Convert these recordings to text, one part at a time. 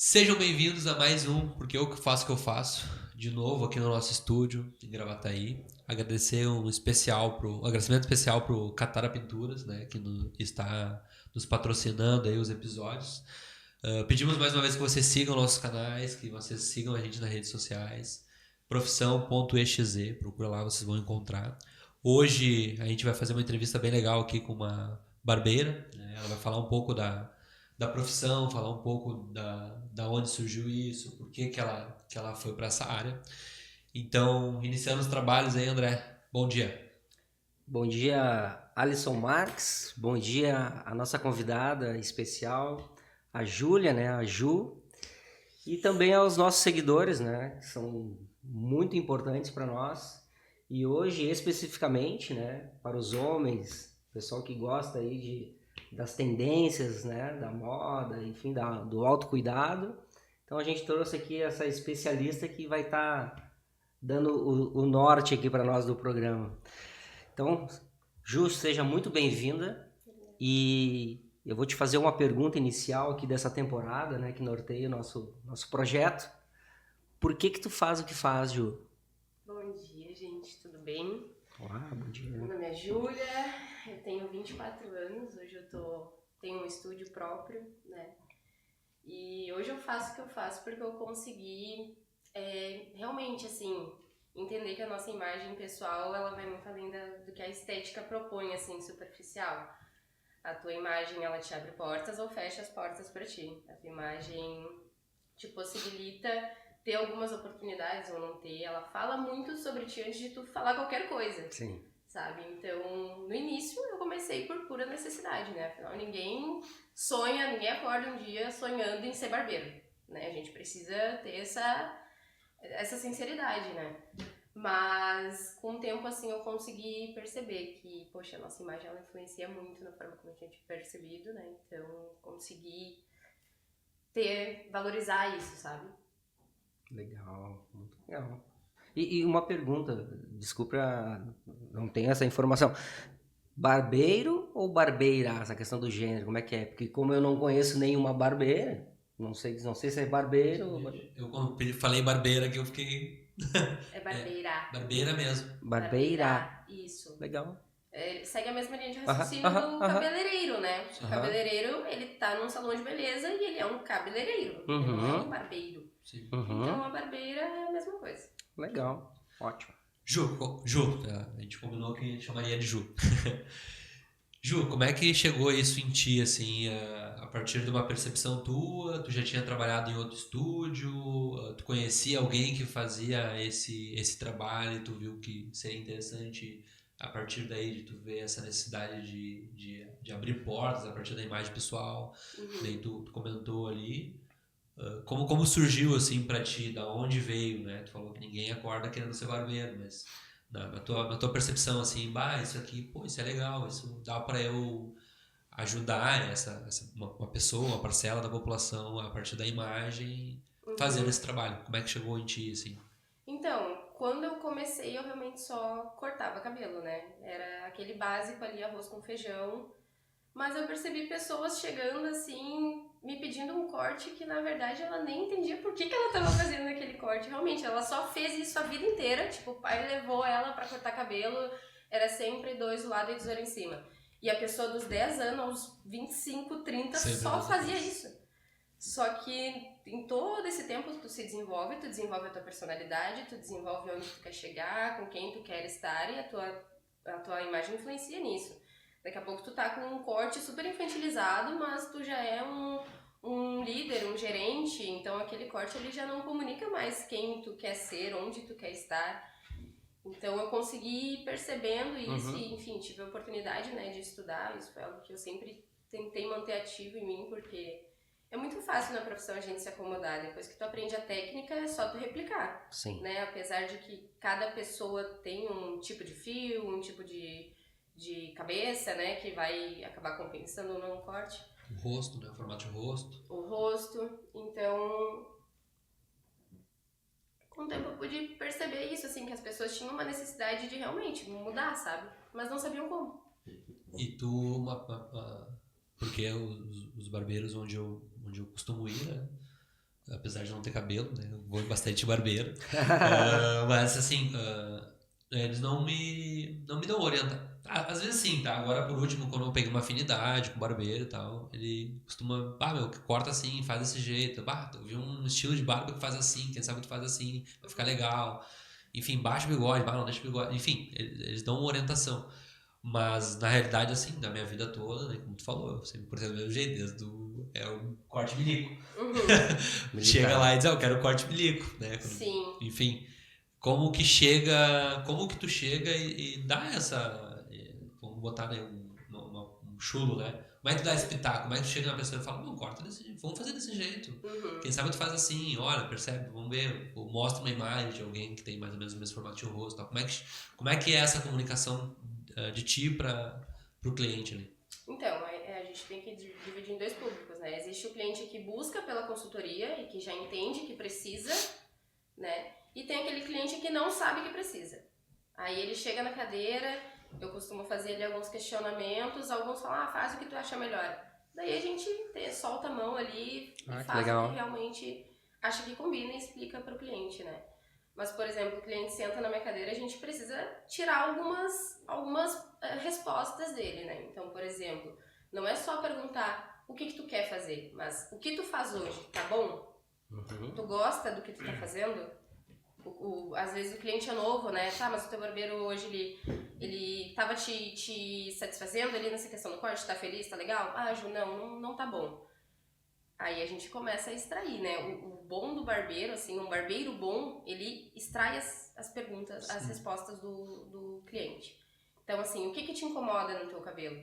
Sejam bem-vindos a mais um Porque Eu Faço o que eu faço, de novo aqui no nosso estúdio em Gravataí. Agradecimento especial pro Catara Pinturas, né, que está nos patrocinando aí os episódios. Pedimos mais uma vez que vocês sigam nossos canais, que vocês sigam a gente nas redes sociais. Profissão.exe, procura lá, vocês vão encontrar. Hoje a gente vai fazer uma entrevista bem legal aqui com uma barbeira, né? Ela vai falar um pouco da profissão, falar um pouco da onde surgiu isso, por que ela foi para essa área. Então, iniciando os trabalhos aí, André. Bom dia. Bom dia, Alisson Marques. Bom dia a nossa convidada especial, a Júlia, né, a Ju, e também aos nossos seguidores, né, que são muito importantes para nós. E hoje, especificamente, né, para os homens, pessoal que gosta aí das tendências, né, da moda, enfim, do autocuidado. Então a gente trouxe aqui essa especialista que vai estar dando o norte aqui para nós do programa. Então, Ju, seja muito bem-vinda e eu vou te fazer uma pergunta inicial aqui dessa temporada, né, que norteia o nosso projeto. Por que tu faz o que faz, Ju? Bom dia, gente, tudo bem? Olá, bom dia. Meu nome é Júlia, eu tenho 24 anos, hoje tenho um estúdio próprio, né? E hoje eu faço o que eu faço porque eu consegui realmente, assim, entender que a nossa imagem pessoal, ela vai muito além do que a estética propõe, assim, superficial. A tua imagem, ela te abre portas ou fecha as portas para ti. A tua imagem te possibilita ter algumas oportunidades ou não ter. Ela fala muito sobre ti antes de tu falar qualquer coisa. Sim. Sabe? Então, no início eu comecei por pura necessidade, né? Afinal, ninguém acorda um dia sonhando em ser barbeiro, né? A gente precisa ter essa sinceridade, né? Mas com o tempo, assim, eu consegui perceber que, poxa, a nossa imagem, ela influencia muito na forma como a gente é percebido, né? Então, consegui valorizar isso, sabe? Legal, muito legal. E uma pergunta, desculpa, não tenho essa informação. Barbeiro ou barbeira? Essa questão do gênero, como é que é? Porque como eu não conheço nenhuma barbeira, não sei se é barbeiro ou... Eu quando falei barbeira aqui, eu fiquei... É barbeira. Barbeira mesmo. Barbeira. Isso. Legal. Ele segue a mesma linha de raciocínio do cabeleireiro, né? O cabeleireiro, ele tá num salão de beleza e ele é um cabeleireiro, ele não é um barbeiro. Sim. Então a barbeira é a mesma coisa. Legal, ótimo. Ju, a gente combinou que a gente chamaria de Ju. Ju, como é que chegou isso em ti, assim, a partir de uma percepção tua? Tu já tinha trabalhado em outro estúdio? Tu conhecia alguém que fazia esse trabalho e tu viu que seria interessante a partir daí de tu ver essa necessidade de abrir portas a partir da imagem pessoal? Daí tu comentou ali. Como surgiu, assim, pra ti? Da onde veio, né? Tu falou que ninguém acorda querendo ser barbeiro, mas... Na tua percepção, assim, isso aqui, pô, isso é legal, isso dá para eu ajudar uma pessoa, uma parcela da população a partir da imagem fazendo esse trabalho. Como é que chegou em ti, assim? Então, quando eu comecei, eu realmente só cortava cabelo, né? Era aquele básico ali, arroz com feijão. Mas eu percebi pessoas chegando assim, me pedindo um corte que na verdade ela nem entendia por que ela tava fazendo aquele corte. Realmente, ela só fez isso a vida inteira. Tipo, o pai levou ela pra cortar cabelo, era sempre 2 do lado e 18 em cima. E a pessoa dos 10 anos aos 25, 30 sempre só fazia isso. Só que em todo esse tempo tu se desenvolve, tu desenvolve a tua personalidade, tu desenvolve onde tu quer chegar, com quem tu quer estar e a tua imagem influencia nisso. Daqui a pouco tu tá com um corte super infantilizado, mas tu já é um líder, um gerente, então aquele corte ele já não comunica mais quem tu quer ser, onde tu quer estar. Então eu consegui ir percebendo isso e, enfim, tive a oportunidade, né, de estudar. Isso foi algo que eu sempre tentei manter ativo em mim, porque é muito fácil na profissão a gente se acomodar. Depois que tu aprende a técnica, é só tu replicar. Sim. Né? Apesar de que cada pessoa tem um tipo de fio, um tipo de cabeça, né, que vai acabar compensando num corte. O rosto, né, o formato de rosto. O rosto, então... Com o tempo eu pude perceber isso, assim, que as pessoas tinham uma necessidade de realmente mudar, sabe? Mas não sabiam como. E tu, porque os barbeiros onde eu costumo ir, né, apesar de não ter cabelo, né? Eu vou bastante barbeiro. Mas assim, eles não me dão orientação. Às vezes sim, tá? Agora por último, quando eu peguei uma afinidade com o barbeiro e tal, ele costuma, meu, corta assim, faz desse jeito. Eu vi um estilo de barba que faz assim, quem sabe tu faz assim, vai ficar legal. Enfim, baixa o bigode, não deixa o bigode. Enfim, eles dão uma orientação. Mas na realidade, assim, da minha vida toda, né, como tu falou, eu sempre cortei do mesmo jeito, desde o corte bilico. Chega lá e diz, eu quero corte bilico, né? Sim. Enfim, como que tu chega e dá vamos botar, né, um chulo, né? Como é que tu dá esse pitaco? Como é que tu chega na pessoa e fala, não, corta desse jeito, vamos fazer desse jeito. Quem sabe tu faz assim, olha, percebe, vamos ver, ou mostra uma imagem de alguém que tem mais ou menos o mesmo formato de rosto, tal. Como é que é essa comunicação de ti para o cliente ali? Então, a gente tem que dividir em dois públicos, né? Existe o cliente que busca pela consultoria e que já entende que precisa, né? E tem aquele cliente que não sabe que precisa. Aí ele chega na cadeira, eu costumo fazer ali alguns questionamentos, alguns falam, faz o que tu acha melhor. Daí a gente solta a mão ali e faz o que realmente acha que combina e explica para o cliente, né? Mas, por exemplo, o cliente senta na minha cadeira, a gente precisa tirar algumas respostas dele, né? Então, por exemplo, não é só perguntar o que tu quer fazer, mas o que tu faz hoje, tá bom? Tu gosta do que tu tá fazendo? Às vezes o cliente é novo, né? Tá, mas o teu barbeiro hoje, ele tava te satisfazendo ali nessa questão do corte? Tá feliz? Tá legal? Ah, Ju, não tá bom. Aí a gente começa a extrair, né? O bom do barbeiro, assim, um barbeiro bom, ele extrai as perguntas, Sim. As respostas do cliente. Então, assim, o que te incomoda no teu cabelo?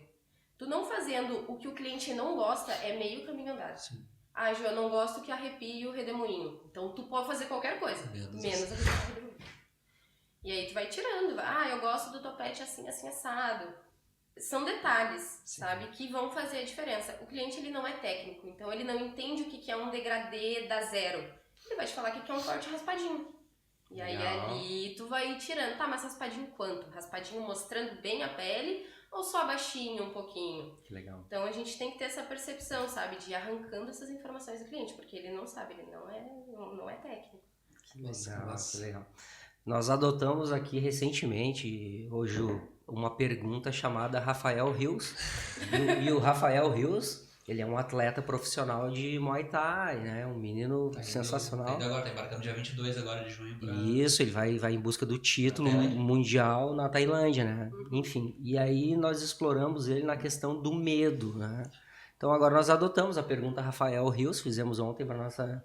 Tu não fazendo o que o cliente não gosta é meio caminho andado. Sim. Ah, Ju, eu não gosto que arrepie o redemoinho. Então, tu pode fazer qualquer coisa, menos arrepiar o redemoinho. E aí tu vai tirando. Ah, eu gosto do topete assim, assim, assado. São detalhes, Sim. sabe, que vão fazer a diferença. O cliente, ele não é técnico, então ele não entende o que é um degradê da zero. Ele vai te falar que é um corte raspadinho. E aí ali tu vai tirando. Tá, mas raspadinho quanto? Raspadinho mostrando bem a pele ou só baixinho um pouquinho? Que legal. Então a gente tem que ter essa percepção, sabe, de ir arrancando essas informações do cliente, porque ele não sabe, ele não é técnico. Que legal, que legal. Nós adotamos aqui recentemente, hoje, uma pergunta chamada Rafael Rios. E o Rafael Rios, ele é um atleta profissional de Muay Thai, né? Um menino sensacional. Agora, tá embarcando dia 22 agora de junho. Isso, ele vai em busca do título mundial na Tailândia, né? Enfim, e aí nós exploramos ele na questão do medo, né? Então agora nós adotamos a pergunta Rafael Rios, fizemos ontem para nossa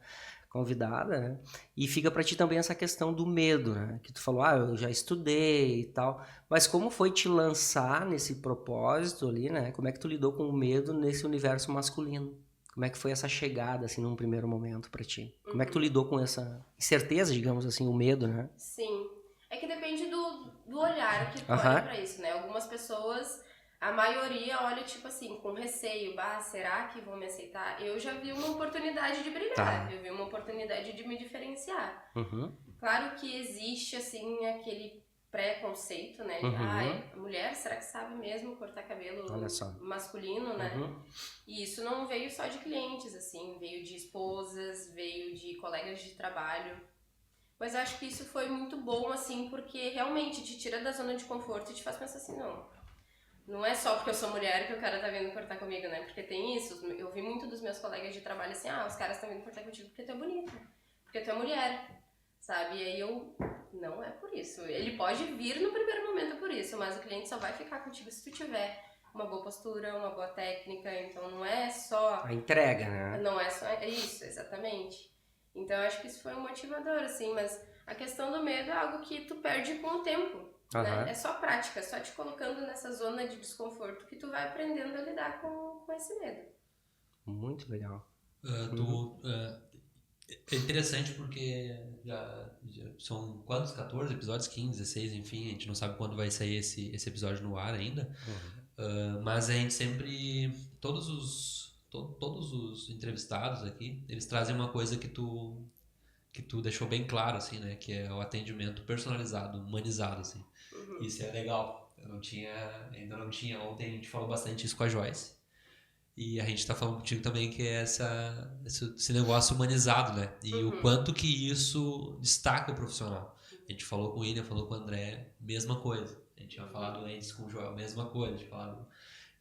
convidada, né? E fica para ti também essa questão do medo, né? Que tu falou, eu já estudei e tal, mas como foi te lançar nesse propósito ali, né? Como é que tu lidou com o medo nesse universo masculino? Como é que foi essa chegada, assim, num primeiro momento para ti? Como é que tu lidou com essa incerteza, digamos assim, o medo, né? Sim. É que depende do olhar que tu olha pra isso, né? Algumas pessoas... A maioria olha, tipo assim, com receio. Será que vão me aceitar? Eu já vi uma oportunidade de brilhar. Eu vi uma oportunidade de me diferenciar. Claro que existe, assim, aquele preconceito, né? De, mulher, será que sabe mesmo cortar cabelo masculino, né? E isso não veio só de clientes, assim. Veio de esposas, veio de colegas de trabalho. Mas eu acho que isso foi muito bom, assim, porque realmente te tira da zona de conforto e te faz pensar assim, não é só porque eu sou mulher que o cara tá vindo cortar comigo, né? Porque tem isso. Eu vi muito dos meus colegas de trabalho assim, os caras estão vindo cortar contigo porque tu é bonita, porque tu é mulher, sabe? E aí não é por isso. Ele pode vir no primeiro momento por isso, mas o cliente só vai ficar contigo se tu tiver uma boa postura, uma boa técnica. Então não é só... A entrega, né? Não é só isso, exatamente. Então eu acho que isso foi um motivador, assim, mas a questão do medo é algo que tu perde com o tempo. Né? É só prática, só te colocando nessa zona de desconforto que tu vai aprendendo a lidar com esse medo. Muito legal. É interessante porque já são quantos? 14 episódios? 15, 16, enfim, a gente não sabe quando vai sair esse episódio no ar ainda. Mas a gente sempre... Todos os entrevistados aqui, eles trazem uma coisa que tu deixou bem claro, assim, né? Que é o atendimento personalizado, humanizado, assim. Isso é legal. Ainda não tinha. Ontem a gente falou bastante isso com a Joyce. E a gente tá falando contigo também que é esse negócio humanizado, né? E o quanto que isso destaca o profissional. A gente falou com o William, falou com o André, mesma coisa. A gente tinha falado antes com o Joel, mesma coisa. A gente falava,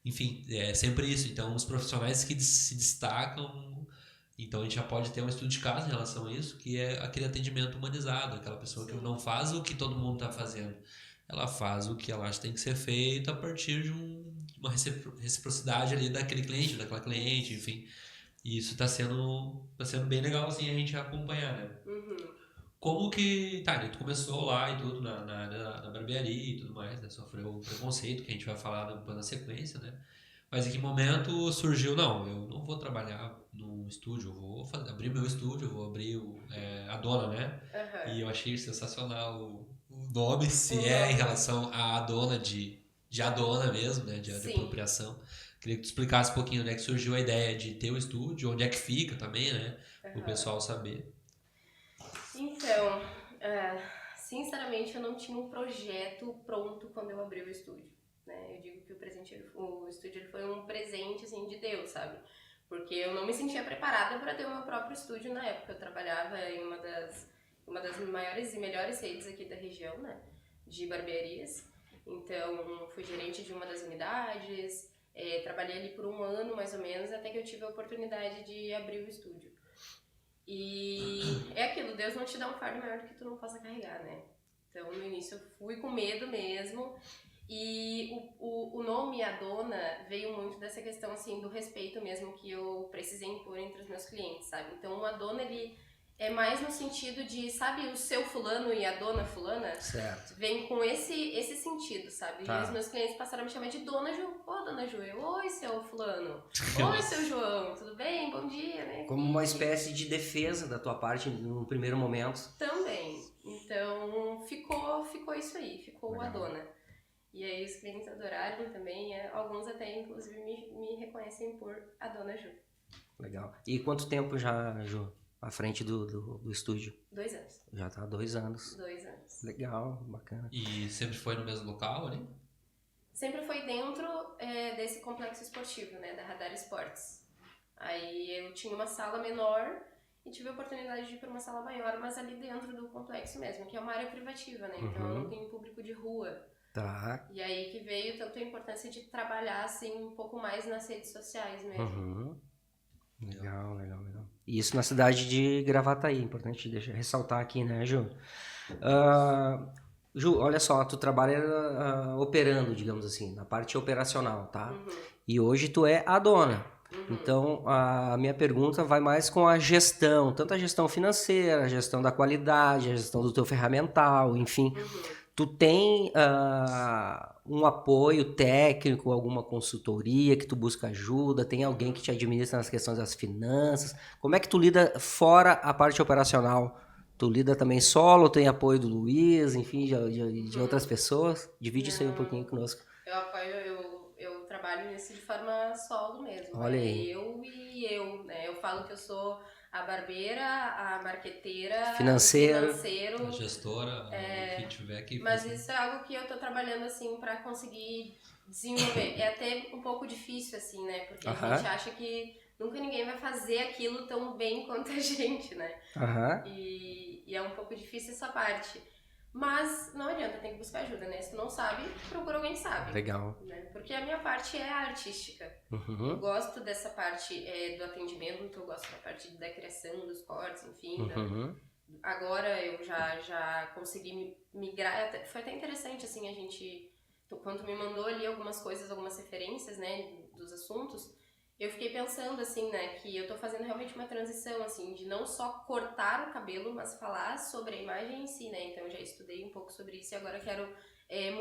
enfim, é sempre isso. Então, os profissionais que se destacam, então a gente já pode ter um estudo de caso em relação a isso, que é aquele atendimento humanizado, aquela pessoa que não faz o que todo mundo está fazendo. Ela faz o que ela acha que tem que ser feito a partir de uma reciprocidade ali daquele cliente, daquela cliente, enfim. E isso tá sendo bem legal, assim, a gente acompanhar, né? Como que... Tá, tu começou lá e tudo, na área da barbearia e tudo mais, né? Sofreu um preconceito, que a gente vai falar depois na sequência, né? Mas em que momento surgiu, não, eu não vou trabalhar num estúdio, eu vou abrir meu estúdio, eu vou abrir a Dona, né? E eu achei sensacional o nome, se é em relação à Dona de Adona mesmo, né? De apropriação. Queria que tu explicasse um pouquinho onde é que surgiu a ideia de ter o estúdio, onde é que fica também, né? Para o pessoal saber. Então, sinceramente, eu não tinha um projeto pronto quando eu abri o estúdio, né? Eu digo que o estúdio ele foi um presente, assim, de Deus, sabe? Porque eu não me sentia preparada para ter o meu próprio estúdio na época. Eu trabalhava em uma das maiores e melhores redes aqui da região, né? De barbearias. Então, fui gerente de uma das unidades, trabalhei ali por 1 ano, mais ou menos, até que eu tive a oportunidade de abrir o estúdio. E é aquilo, Deus não te dá um fardo maior do que tu não possa carregar, né? Então, no início eu fui com medo mesmo. E o nome Adona veio muito dessa questão, assim, do respeito mesmo que eu precisei impor entre os meus clientes, sabe? Então, o Adona, ele é mais no sentido de, sabe, o seu fulano e a dona fulana? Certo. Vem com esse sentido, sabe? Tá. E os meus clientes passaram a me chamar de Dona Ju. Ô, Dona Ju. Eu, oi, seu fulano. Oi, seu João. Tudo bem? Bom dia, né? Como uma espécie de defesa da tua parte no primeiro momento. Também. Então, ficou isso aí. Ficou Legal. a Dona. E aí os clientes adoraram também. Alguns até, inclusive, me reconhecem por a Dona Ju. Legal. E quanto tempo já, Ju, à frente do estúdio? 2 anos. Já tá há 2 anos. 2 anos. Legal, bacana. E sempre foi no mesmo local ali? Sempre foi dentro desse complexo esportivo, né? Da Radar Esportes. Aí eu tinha uma sala menor e tive a oportunidade de ir para uma sala maior, mas ali dentro do complexo mesmo, que é uma área privativa, né? Então eu não tenho público de rua. Tá. E aí que veio tanto a importância de trabalhar assim um pouco mais nas redes sociais mesmo. Legal. E isso na cidade de Gravataí, importante ressaltar aqui, né, Ju? Ju, olha só, tu trabalha operando, digamos assim, na parte operacional, tá? E hoje tu é a dona. Então, a minha pergunta vai mais com a gestão, tanto a gestão financeira, a gestão da qualidade, a gestão do teu ferramental, enfim. Tu tem um apoio técnico, alguma consultoria que tu busca ajuda? Tem alguém que te administra nas questões das finanças? Como é que tu lida fora a parte operacional? Tu lida também solo? Tem apoio do Luiz, enfim, de outras pessoas? Divide isso aí um pouquinho conosco. Eu trabalho nisso de forma solo mesmo. Olha aí. Eu e eu, né? Eu falo que eu sou a barbeira, a marqueteira, Financeiro. A gestora, o que tiver aqui. Mas isso é algo que eu tô trabalhando, assim, pra conseguir desenvolver. É até um pouco difícil, assim, né? Porque a gente acha que nunca ninguém vai fazer aquilo tão bem quanto a gente, né? E é um pouco difícil essa parte. Mas não adianta, tem que buscar ajuda, né? Se tu não sabe, procura alguém que sabe. Legal. Né? Porque a minha parte é a artística. Eu gosto dessa parte do atendimento, eu gosto da parte da criação, dos cortes, enfim. Agora eu já consegui migrar. Foi até interessante, assim, a gente... Quando me mandou ali algumas coisas, algumas referências, né, dos assuntos, eu fiquei pensando, assim, né, que eu tô fazendo realmente uma transição, assim, de não só cortar o cabelo, mas falar sobre a imagem em si, né? Então eu já estudei um pouco sobre isso e agora eu quero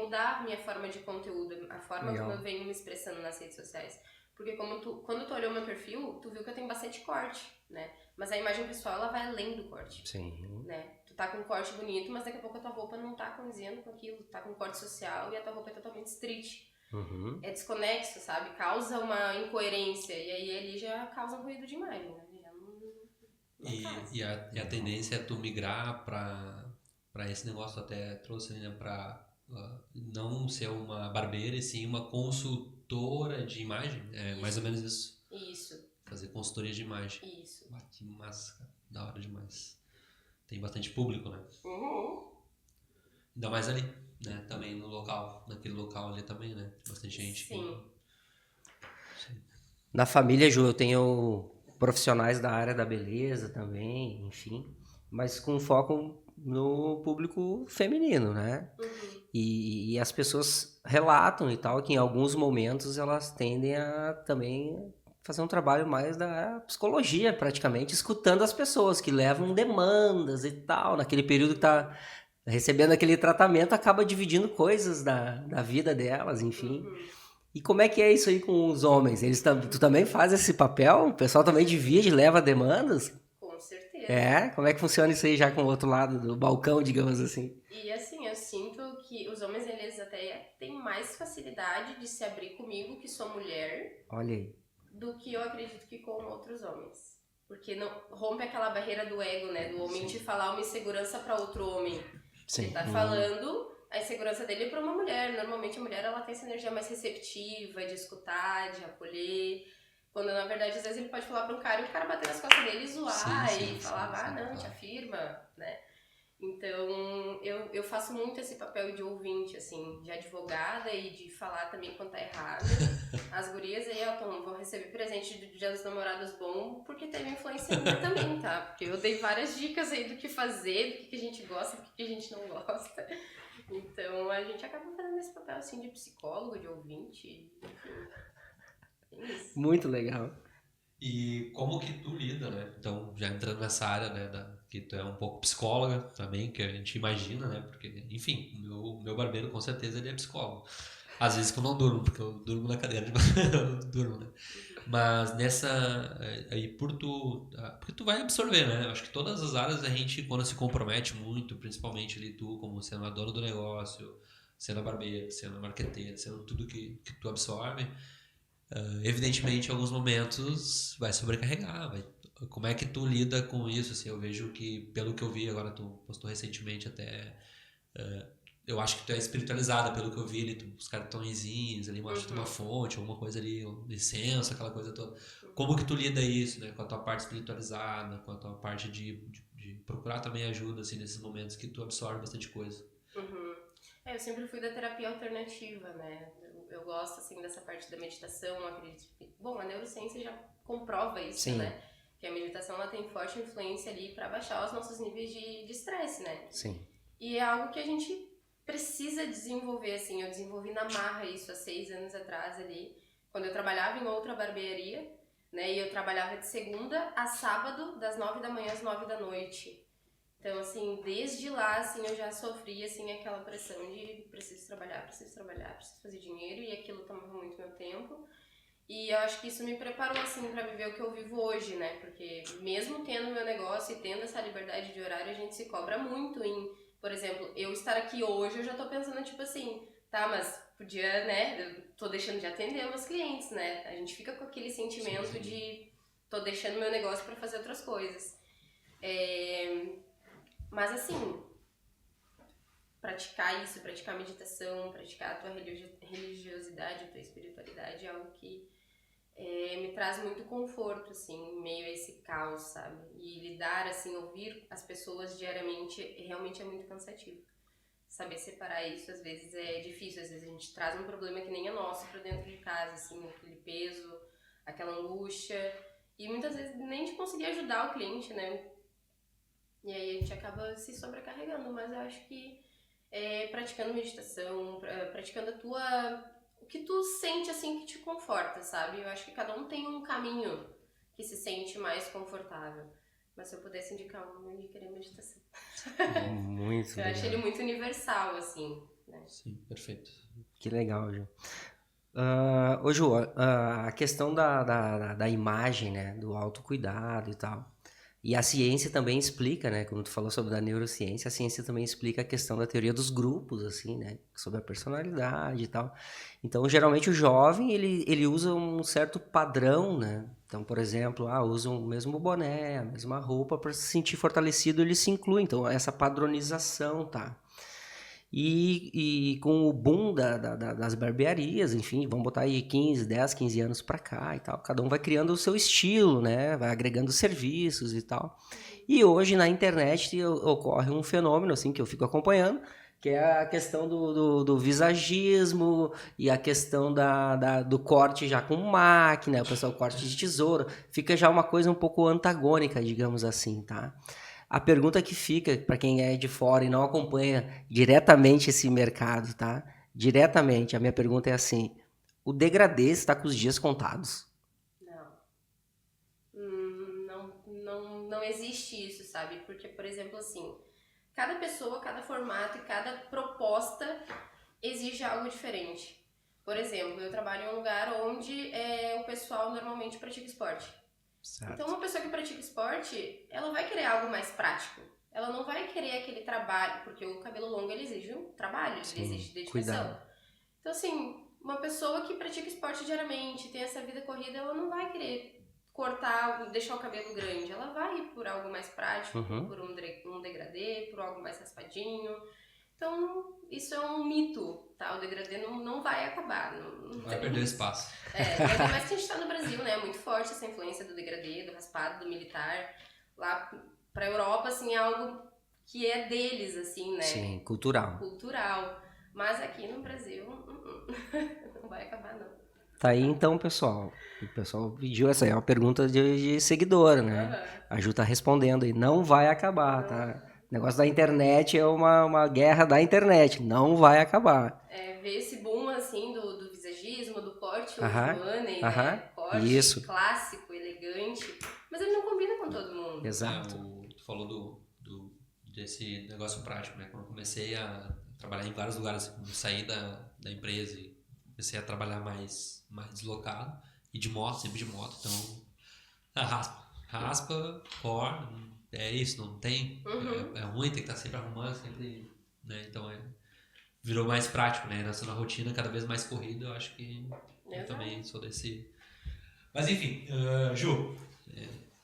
mudar a minha forma de conteúdo, a forma como eu venho me expressando nas redes sociais. Porque quando tu olhou meu perfil, tu viu que eu tenho bastante corte, né? Mas a imagem pessoal, ela vai além do corte. Sim. Né? Tu tá com um corte bonito, mas daqui a pouco a tua roupa não tá condizendo com aquilo. Tu tá com um corte social e a tua roupa é totalmente street. É desconexo, sabe? Causa uma incoerência. E aí ele já causa um ruído de imagem, né? Já não e a tendência é tu migrar pra esse negócio, até trouxe, né? Pra não ser uma barbeira, e sim uma consultora de imagem. É mais ou menos isso. fazer consultoria de imagem. Isso. Ah, que massa, cara. Da hora demais. Tem bastante público, né? Uhum. Ainda mais ali, né? Também no local, naquele local ali também, né? Tem bastante gente. Sim. Na família, Ju, eu tenho profissionais da área da beleza também, enfim, mas com foco no público feminino, né? Uhum. E as pessoas relatam e tal que em alguns momentos elas tendem a também fazer um trabalho mais da psicologia, praticamente, escutando as pessoas que levam demandas e tal, naquele período que tá recebendo aquele tratamento, acaba dividindo coisas da vida delas, enfim. Uhum. E como é que é isso aí com os homens? Tu também faz esse papel? O pessoal também divide, leva demandas? Com certeza. É? Como é que funciona isso aí já com o outro lado do balcão, digamos assim? E assim, eu sinto que os homens, eles até têm mais facilidade de se abrir comigo, que sou mulher, Olha aí. do que eu acredito que com outros homens. Porque não rompe aquela barreira do ego, né? Do homem te falar uma insegurança para outro homem. Sim. Ele tá falando a insegurança dele para uma mulher. Normalmente a mulher, ela tem essa energia mais receptiva, de escutar, de acolher. Quando na verdade, às vezes ele pode falar para um cara e o cara bater nas costas dele e zoar e falar, não, te afirma, né? Então, eu faço muito esse papel de ouvinte, assim, de advogada e de falar também quando tá errado. As gurias aí, Elton, vão receber presente do Dia dos Namorados bom, porque teve influência minha também, tá? Porque eu dei várias dicas aí do que fazer, do que a gente gosta, do que a gente não gosta. Então, a gente acaba fazendo esse papel, assim, de psicólogo, de ouvinte, enfim. É isso. Muito legal. E como que tu lida, né? Então, já entrando nessa área, né, que tu é um pouco psicóloga também, que a gente imagina, né? Porque, enfim, meu barbeiro com certeza ele é psicólogo. Às vezes que eu não durmo, porque eu durmo na cadeira, eu durmo, né? Mas aí porque tu vai absorver, né? Eu acho que todas as áreas a gente, quando se compromete muito, principalmente ali tu, como sendo a dona do negócio, sendo a barbeira, sendo a marqueteira, sendo tudo que tu absorve, evidentemente, em alguns momentos vai sobrecarregar. Como é que tu lida com isso? Assim, eu vejo que, pelo que eu vi, agora tu postou recentemente até. Eu acho que tu é espiritualizada, pelo que eu vi ali, os cartõezinhos ali, mostra uma fonte, alguma coisa ali, um incenso, aquela coisa toda. Como que tu lida isso, né? Com a tua parte espiritualizada, com a tua parte de procurar também ajuda, assim, nesses momentos que tu absorve bastante coisa. Uhum. Eu sempre fui da terapia alternativa, né? Eu gosto, assim, dessa parte da meditação, acredito que... Bom, a neurociência já comprova isso, Sim. né? Que a meditação, ela tem forte influência ali para baixar os nossos níveis de estresse, né? Sim. E é algo que a gente precisa desenvolver, assim. Eu desenvolvi na marra isso há 6 anos atrás ali, quando eu trabalhava em outra barbearia, né? E eu trabalhava de segunda a sábado, das 9 da manhã às 9 da noite. Então, assim, desde lá, assim, eu já sofri, assim, aquela pressão de preciso trabalhar, preciso fazer dinheiro, e aquilo tomava muito meu tempo. E eu acho que isso me preparou, assim, pra viver o que eu vivo hoje, né? Porque mesmo tendo meu negócio e tendo essa liberdade de horário, a gente se cobra muito em, por exemplo, eu estar aqui hoje, eu já tô pensando, tipo assim, tá, mas podia, né, eu tô deixando de atender meus clientes, né? A gente fica com aquele sentimento de tô deixando meu negócio pra fazer outras coisas. Mas assim, praticar isso, praticar meditação, praticar a tua religiosidade, a tua espiritualidade é algo que me traz muito conforto, assim, em meio a esse caos, sabe? E lidar, assim, ouvir as pessoas diariamente realmente é muito cansativo. Saber separar isso, às vezes, é difícil. Às vezes a gente traz um problema que nem é nosso pra dentro de casa, assim, aquele peso, aquela angústia. E muitas vezes nem de conseguir ajudar o cliente, né? E aí a gente acaba se sobrecarregando, mas eu acho que praticando meditação, praticando o que tu sente assim que te conforta, sabe? Eu acho que cada um tem um caminho que se sente mais confortável. Mas se eu pudesse indicar um, eu indicaria meditação. Muito Eu legal. acho ele muito universal, assim, né? Sim, perfeito. Que legal, Ju. Ô, Ju, a questão da imagem, né? Do autocuidado e tal. E a ciência também explica, né? Como tu falou sobre a neurociência, a ciência também explica a questão da teoria dos grupos, assim, né? Sobre a personalidade e tal. Então, geralmente o jovem, ele usa um certo padrão, né? Então, por exemplo, usa o mesmo boné, a mesma roupa para se sentir fortalecido, ele se inclui. Então, essa padronização, tá? E com o boom das barbearias, enfim, vamos botar aí 15 anos pra cá e tal, cada um vai criando o seu estilo, né? Vai agregando serviços e tal. E hoje na internet ocorre um fenômeno assim que eu fico acompanhando, que é a questão do visagismo e a questão do corte já com máquina, o pessoal corte de tesoura, fica já uma coisa um pouco antagônica, digamos assim, tá? A pergunta que fica para quem é de fora e não acompanha diretamente esse mercado, tá? Diretamente, a minha pergunta é assim: o degradê está com os dias contados? Não existe isso, sabe? Porque, por exemplo, assim, cada pessoa, cada formato e cada proposta exige algo diferente. Por exemplo, eu trabalho em um lugar onde o pessoal normalmente pratica esporte. Certo. Então, uma pessoa que pratica esporte, ela vai querer algo mais prático. Ela não vai querer aquele trabalho, porque o cabelo longo ele exige um trabalho, ele exige dedicação. Cuidado. Então, assim, uma pessoa que pratica esporte diariamente, tem essa vida corrida, ela não vai querer cortar, deixar o cabelo grande. Ela vai ir por algo mais prático, por um degradê, por algo mais raspadinho. Então, isso é um mito, tá? O degradê não vai acabar. Não vai perder espaço. Ainda mais que a gente tá no Brasil, né? É muito forte essa influência do degradê, do raspado, do militar. Lá pra Europa, assim, é algo que é deles, assim, né? Sim, cultural. Cultural. Mas aqui no Brasil, não vai acabar, não. Tá aí então, pessoal. O pessoal pediu essa aí, é uma pergunta de seguidora, né? A Ju tá respondendo aí, não vai acabar, tá? O negócio da internet é uma guerra da internet, não vai acabar. Ver esse boom, assim, do visagismo, do corte money, né? Corte clássico, elegante, mas ele não combina com todo mundo. Exato. Tu falou desse negócio prático, né? Quando eu comecei a trabalhar em vários lugares, saí da empresa e comecei a trabalhar mais deslocado e de moto, sempre de moto, então raspa, cor, é isso, não tem, é ruim, tem que estar sempre arrumando, sempre, né, então virou mais prático, né, na rotina cada vez mais corrida, eu acho que eu também sou desse, mas enfim, Ju,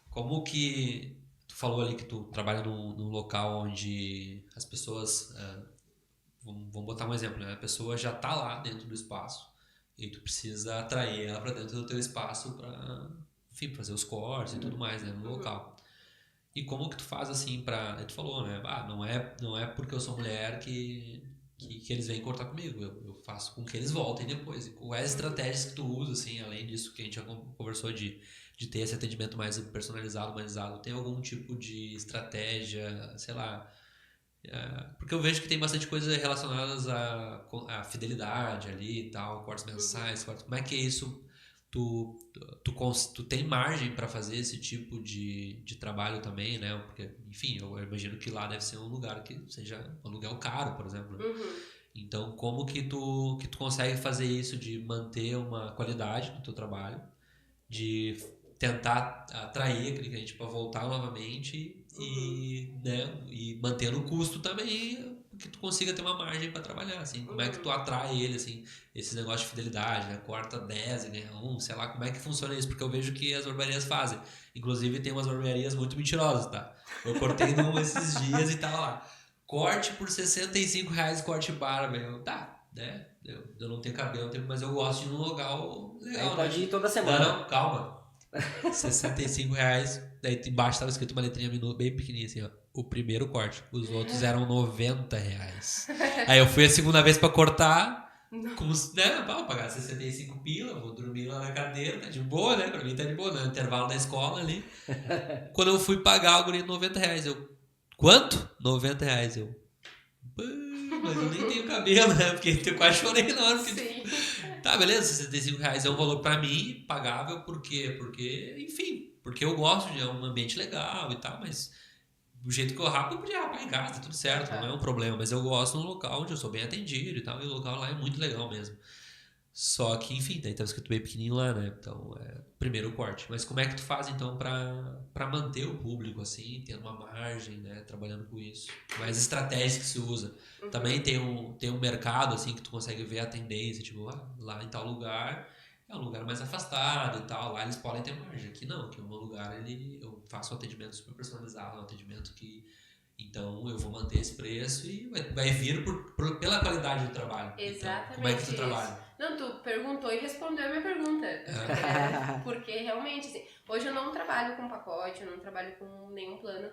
como que tu falou ali que tu trabalha num local onde as pessoas, vamos botar um exemplo, né, a pessoa já tá lá dentro do espaço, e tu precisa atrair ela para dentro do teu espaço para, enfim, fazer os cortes e tudo mais, né, no local. E como que tu faz assim para, tu falou, né, não é porque eu sou mulher que eles vêm cortar comigo, eu faço com que eles voltem depois. E quais estratégias que tu usa, assim, além disso que a gente já conversou de ter esse atendimento mais personalizado, humanizado, tem algum tipo de estratégia, sei lá, porque eu vejo que tem bastante coisa relacionadas à fidelidade ali e tal, cortes mensais, como é que é isso? Tu tem margem para fazer esse tipo de trabalho também, né? Porque, enfim, eu imagino que lá deve ser um lugar que seja um aluguel caro, por exemplo. Então, como que tu consegue fazer isso de manter uma qualidade no teu trabalho, de tentar atrair aquele cliente para voltar novamente e, né, e mantendo o custo também, que tu consiga ter uma margem para trabalhar, assim, como é que tu atrai ele, assim, esse negócio de fidelidade, né, corta 10 e ganha 1, sei lá, como é que funciona isso, porque eu vejo que as barbearias fazem, inclusive tem umas barbearias muito mentirosas, tá, eu cortei num esses dias e tava lá, corte por R$65, corte barba, tá, né, eu não tenho cabelo, mas eu gosto de ir num local legal, aí pode ir toda semana. Não, calma, R$65, daí embaixo tava escrito uma letrinha bem pequenininha assim, ó, o primeiro corte, os outros eram R$90. Aí eu fui a segunda vez pra cortar, vou pagar 65 pila, vou dormir lá na cadeira, tá de boa, né, pra mim tá de boa, no intervalo da escola ali. Quando eu fui pagar o guri R$90, eu, quanto? R$90, eu, mas eu nem tenho cabelo, né, porque eu quase chorei na hora, porque tá, beleza, R$65 é um valor pra mim pagável, por quê? Porque, enfim, porque eu gosto de um ambiente legal e tal, mas do jeito que eu rapo, eu podia rapar em casa, tá tudo certo, não é um problema, mas eu gosto num local onde eu sou bem atendido e tal, e o local lá é muito legal mesmo. Só que, enfim, daí tava escrito bem pequenininho lá, né? Então, primeiro corte. Mas como é que tu faz, então, pra manter o público, assim, tendo uma margem, né? Trabalhando com isso. Quais estratégias que se usa? Também tem um mercado, assim, que tu consegue ver a tendência, tipo, lá em tal lugar é um lugar mais afastado e tal, lá eles podem ter margem. Aqui não, aqui é um lugar, eu faço um atendimento super personalizado, um atendimento que Então eu vou manter esse preço e vai vir pela qualidade do trabalho. Exatamente. Então, como é que tu isso. trabalha? Não, tu perguntou e respondeu a minha pergunta. Porque realmente, assim, hoje eu não trabalho com pacote, eu não trabalho com nenhum plano.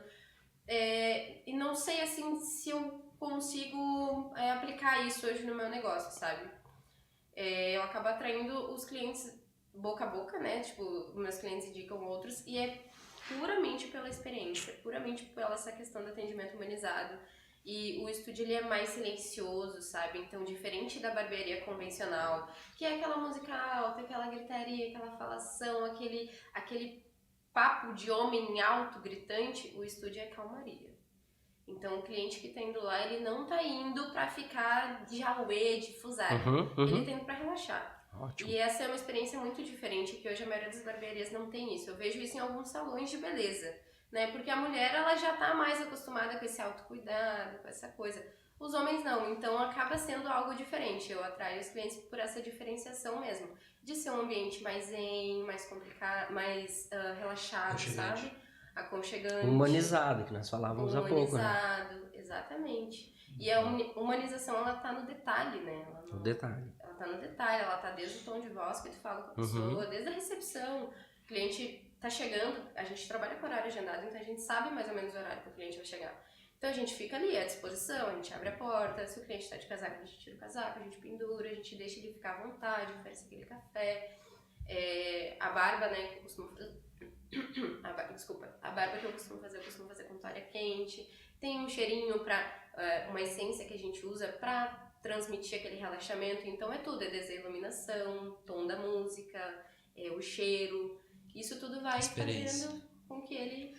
E não sei, assim, se eu consigo aplicar isso hoje no meu negócio, sabe? Eu acabo atraindo os clientes boca a boca, né? Tipo, meus clientes indicam outros e é puramente pela experiência, puramente pela essa questão do atendimento humanizado. E o estúdio ele é mais silencioso, sabe? Então, diferente da barbearia convencional, que é aquela música alta, aquela gritaria, aquela falação, aquele papo de homem alto, gritante, o estúdio é calmaria. Então, o cliente que tá indo lá, ele não tá indo pra ficar de auê, de fusário. Ele tá indo pra relaxar. Ótimo. E essa é uma experiência muito diferente, que hoje a maioria das barbearias não tem isso. Eu vejo isso em alguns salões de beleza, né? Porque a mulher, ela já tá mais acostumada com esse autocuidado, com essa coisa. Os homens não, então acaba sendo algo diferente. Eu atraio os clientes por essa diferenciação mesmo. De ser um ambiente mais zen, mais complicado, mais relaxado, sabe? Aconchegante. Humanizado, que nós falávamos há pouco, né? Humanizado, exatamente. E a humanização, ela tá no detalhe, né? O detalhe. Ela tá no detalhe, ela tá desde o tom de voz que tu fala com a pessoa, desde a recepção. O cliente tá chegando, a gente trabalha com horário agendado, então a gente sabe mais ou menos o horário que o cliente vai chegar. Então a gente fica ali à disposição, a gente abre a porta, se o cliente tá de casaco, a gente tira o casaco, a gente pendura, a gente deixa ele ficar à vontade, oferece aquele café. A barba, né, que eu costumo fazer... A barba que eu costumo fazer com toalha quente. Tem um cheirinho uma essência que a gente usa pra transmitir aquele relaxamento. Então é tudo, desde a iluminação, tom da música, o cheiro. Isso tudo vai fazendo com que ele...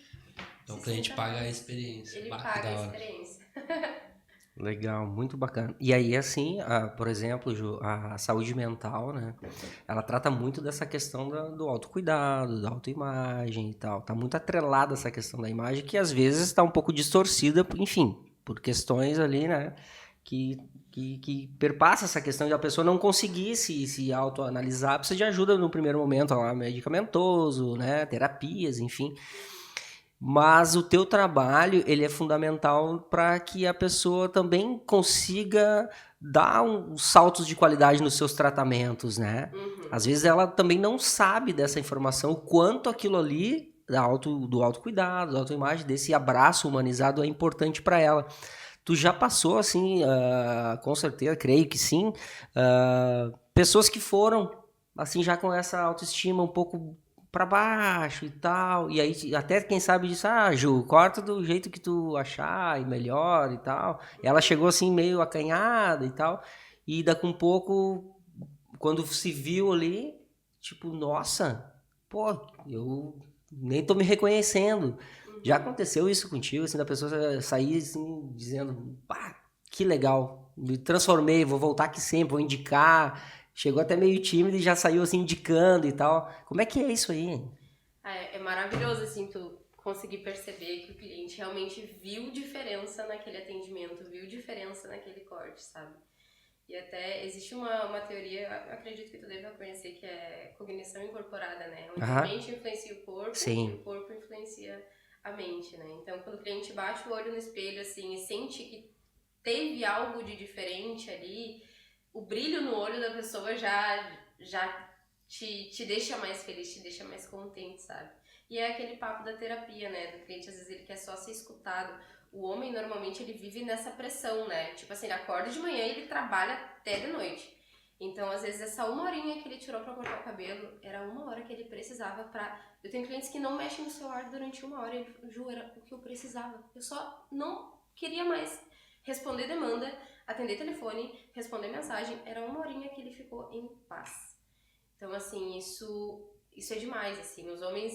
Então o cliente paga a experiência. Ele paga a experiência. Legal, muito bacana. E aí, assim, por exemplo, Ju, a saúde mental, né? Ela trata muito dessa questão do autocuidado, da autoimagem e tal. Tá muito atrelada essa questão da imagem, que às vezes está um pouco distorcida, enfim, por questões ali, né? Que perpassa essa questão de a pessoa não conseguir se autoanalisar. Precisa de ajuda no primeiro momento, lá, medicamentoso, né? Terapias, enfim. Mas o teu trabalho, ele é fundamental para que a pessoa também consiga dar uns saltos de qualidade nos seus tratamentos, né? Às vezes ela também não sabe dessa informação, o quanto aquilo ali do autocuidado, da autoimagem, desse abraço humanizado é importante para ela. Tu já passou, assim, com certeza, creio que sim, pessoas que foram, assim, já com essa autoestima um pouco para baixo e tal, e aí até quem sabe disse, Ju, corta do jeito que tu achar e melhor e tal. E ela chegou assim meio acanhada e tal, e daqui um pouco, quando se viu ali, tipo, nossa, pô, eu nem tô me reconhecendo. Já aconteceu isso contigo, assim, da pessoa sair assim, dizendo, pá, que legal, me transformei, vou voltar aqui sempre, vou indicar... Chegou até meio tímido e já saiu assim indicando e tal. Como é que é isso aí? É maravilhoso, assim, tu conseguir perceber que o cliente realmente viu diferença naquele atendimento, viu diferença naquele corte, sabe? E até existe uma teoria, eu acredito que tu deva conhecer, que é cognição incorporada, né? Onde a mente influencia o corpo e o corpo influencia a mente, né? Então, quando o cliente bate o olho no espelho, assim, e sente que teve algo de diferente ali... O brilho no olho da pessoa já te deixa mais feliz, te deixa mais contente, sabe? E é aquele papo da terapia, né? Do cliente, às vezes ele quer só ser escutado. O homem, normalmente, ele vive nessa pressão, né? Tipo assim, ele acorda de manhã e ele trabalha até de noite. Então, às vezes, essa 1 horinha que ele tirou pra cortar o cabelo, era 1 hora que ele precisava pra... Eu tenho clientes que não mexem no celular durante 1 hora. Ele Ju, era o que eu precisava. Eu só não queria mais responder demanda, atender telefone, responder mensagem, era 1 horinha que ele ficou em paz. Então, assim, isso é demais, assim, os homens,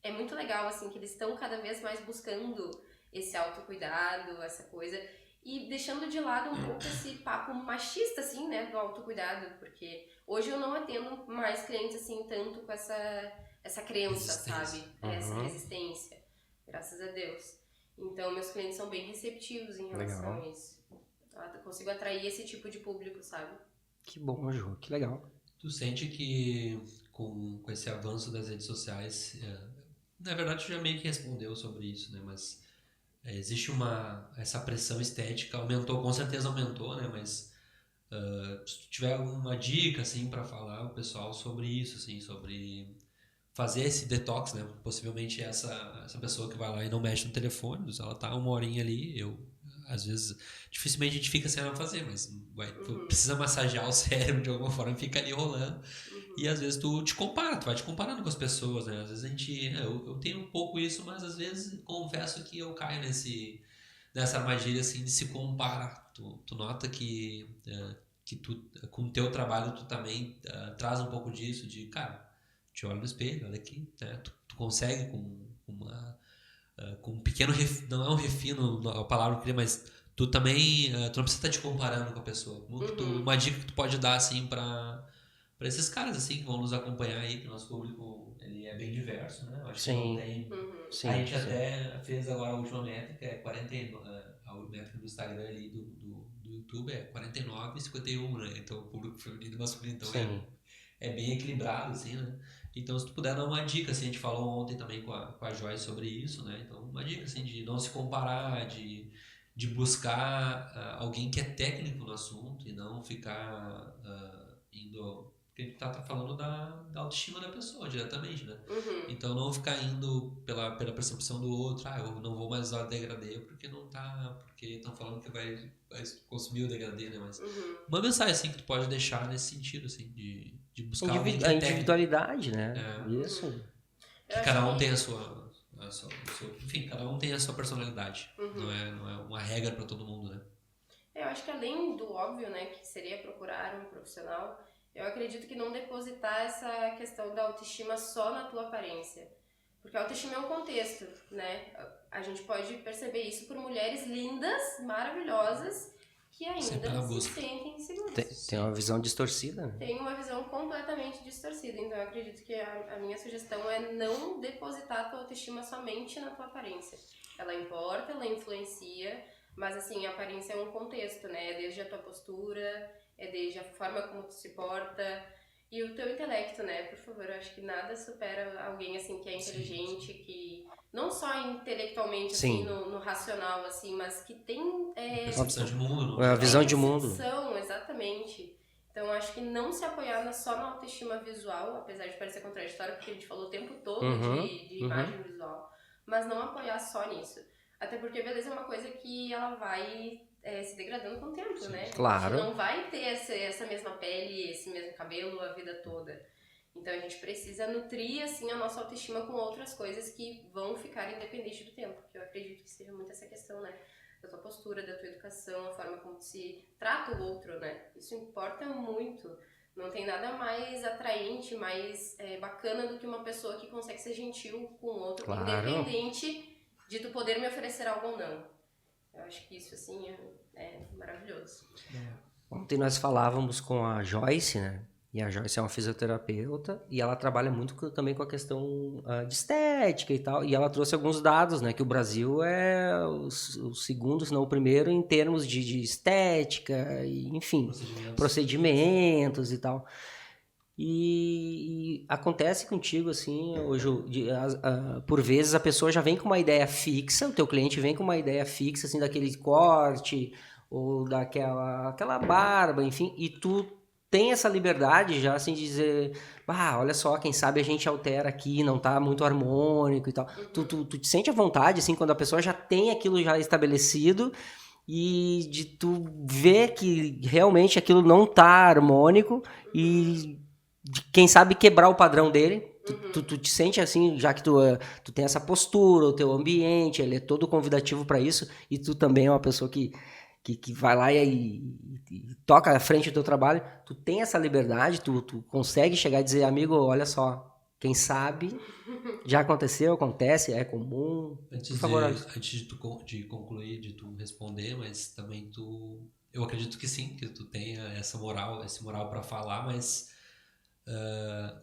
é muito legal, assim, que eles estão cada vez mais buscando esse autocuidado, essa coisa, e deixando de lado um pouco esse papo machista, assim, né, do autocuidado, porque hoje eu não atendo mais clientes, assim, tanto com essa crença, sabe, essa resistência, graças a Deus. Então, meus clientes são bem receptivos em relação a isso. Eu consigo atrair esse tipo de público, sabe? Que bom, Ju, que legal. Tu sente que com esse avanço das redes sociais, na verdade tu já meio que respondeu sobre isso, né? Mas existe essa pressão estética, com certeza aumentou, né? Mas se tu tiver alguma dica, assim, para falar o pessoal sobre isso, assim, sobre fazer esse detox, né? Possivelmente essa pessoa que vai lá e não mexe no telefone, ela tá uma horinha ali, às vezes, dificilmente a gente fica sem ela fazer, mas tu precisa massagear o cérebro de alguma forma e fica ali rolando. E às vezes tu vai te comparando com as pessoas, né? Às vezes eu tenho um pouco isso, mas às vezes confesso que eu caio nessa armadilha, assim, de se comparar. Tu nota que tu, com o teu trabalho, tu também traz um pouco disso, de, cara, te olha no espelho, olha aqui, né? Tu consegue com um pequeno não é um refino a palavra que eu queria, mas tu também tu não precisa estar te comparando com a pessoa. Uma dica que tu pode dar, assim, para esses caras, assim, que vão nos acompanhar aí, que o nosso público, ele é bem diverso, né? Eu acho que não tem... Sim, a gente até fez agora a última métrica, a métrica do Instagram ali, do YouTube é 49 e 51, né? Então o público feminino e masculino, então é bem equilibrado, assim, né? Então, se tu puder dar uma dica, assim, a gente falou ontem também com a Joyce sobre isso, né? Então, uma dica, assim, de não se comparar, de buscar alguém que é técnico no assunto e não ficar indo... Porque tu tá falando da autoestima da pessoa diretamente, né? Então, não ficar indo pela percepção do outro, eu não vou mais usar o degradê porque estão falando que vai consumir o degradê, né? Mas uma mensagem, assim, que tu pode deixar nesse sentido, assim, de buscar alguém que é a técnico. Individualidade, né? Isso. Que cada um tem enfim, cada um tem a sua personalidade. Não é uma regra para todo mundo, né? Eu acho que além do óbvio, né, que seria procurar um profissional, eu acredito que não depositar essa questão da autoestima só na tua aparência. Porque a autoestima é um contexto, né? A gente pode perceber isso por mulheres lindas, maravilhosas, que ainda se sentem inseguras. Tem uma visão distorcida, né? Tem uma visão completamente distorcida. Então eu acredito que a minha sugestão é não depositar a tua autoestima somente na tua aparência. Ela importa, ela influencia, mas assim, a aparência é um contexto, né? É desde a tua postura, é desde a forma como tu se porta e o teu intelecto, né? Por favor, eu acho que nada supera alguém assim que é inteligente, que não só intelectualmente, assim, no racional, assim, mas que tem percepção de mundo, a visão de mundo. Exatamente. Então, acho que não se apoiar só na autoestima visual, apesar de parecer contraditório, porque a gente falou o tempo todo de imagem visual, mas não apoiar só nisso. Até porque beleza é uma coisa que ela vai se degradando com o tempo, né? Claro. A gente não vai ter essa mesma pele, esse mesmo cabelo a vida toda. Então a gente precisa nutrir assim a nossa autoestima com outras coisas que vão ficar independentes do tempo, que eu acredito que seja muito essa questão, né? Da tua postura, da tua educação, a forma como se trata o outro, né? Isso importa muito. Não tem nada mais atraente, mais bacana do que uma pessoa que consegue ser gentil com o outro, independente de tu poder me oferecer algo ou não. Eu acho que isso, assim, é maravilhoso. Ontem nós falávamos com a Joyce, né? E a Joyce é uma fisioterapeuta e ela trabalha muito também com a questão de estética e tal. E ela trouxe alguns dados, né? Que o Brasil é o segundo, se não o primeiro, em termos de estética, e, enfim, procedimentos e tal. E acontece contigo, assim, hoje, por vezes a pessoa já vem com uma ideia fixa, o teu cliente vem com uma ideia fixa, assim, daquele corte ou daquela barba, enfim, e tu tem essa liberdade já, assim, de dizer, olha só, quem sabe a gente altera aqui, não tá muito harmônico e tal. Tu te sente à vontade, assim, quando a pessoa já tem aquilo já estabelecido e de tu ver que realmente aquilo não tá harmônico e de, quem sabe, quebrar o padrão dele. Tu te sente assim, já que tu tem essa postura, o teu ambiente, ele é todo convidativo para isso, e tu também é uma pessoa que vai lá e toca à frente do teu trabalho, tu tem essa liberdade, tu consegue chegar e dizer, amigo, olha só, quem sabe, já aconteceu, acontece, é comum. Antes de concluir, de tu responder, mas também eu acredito que sim, que tu tenha esse moral para falar, mas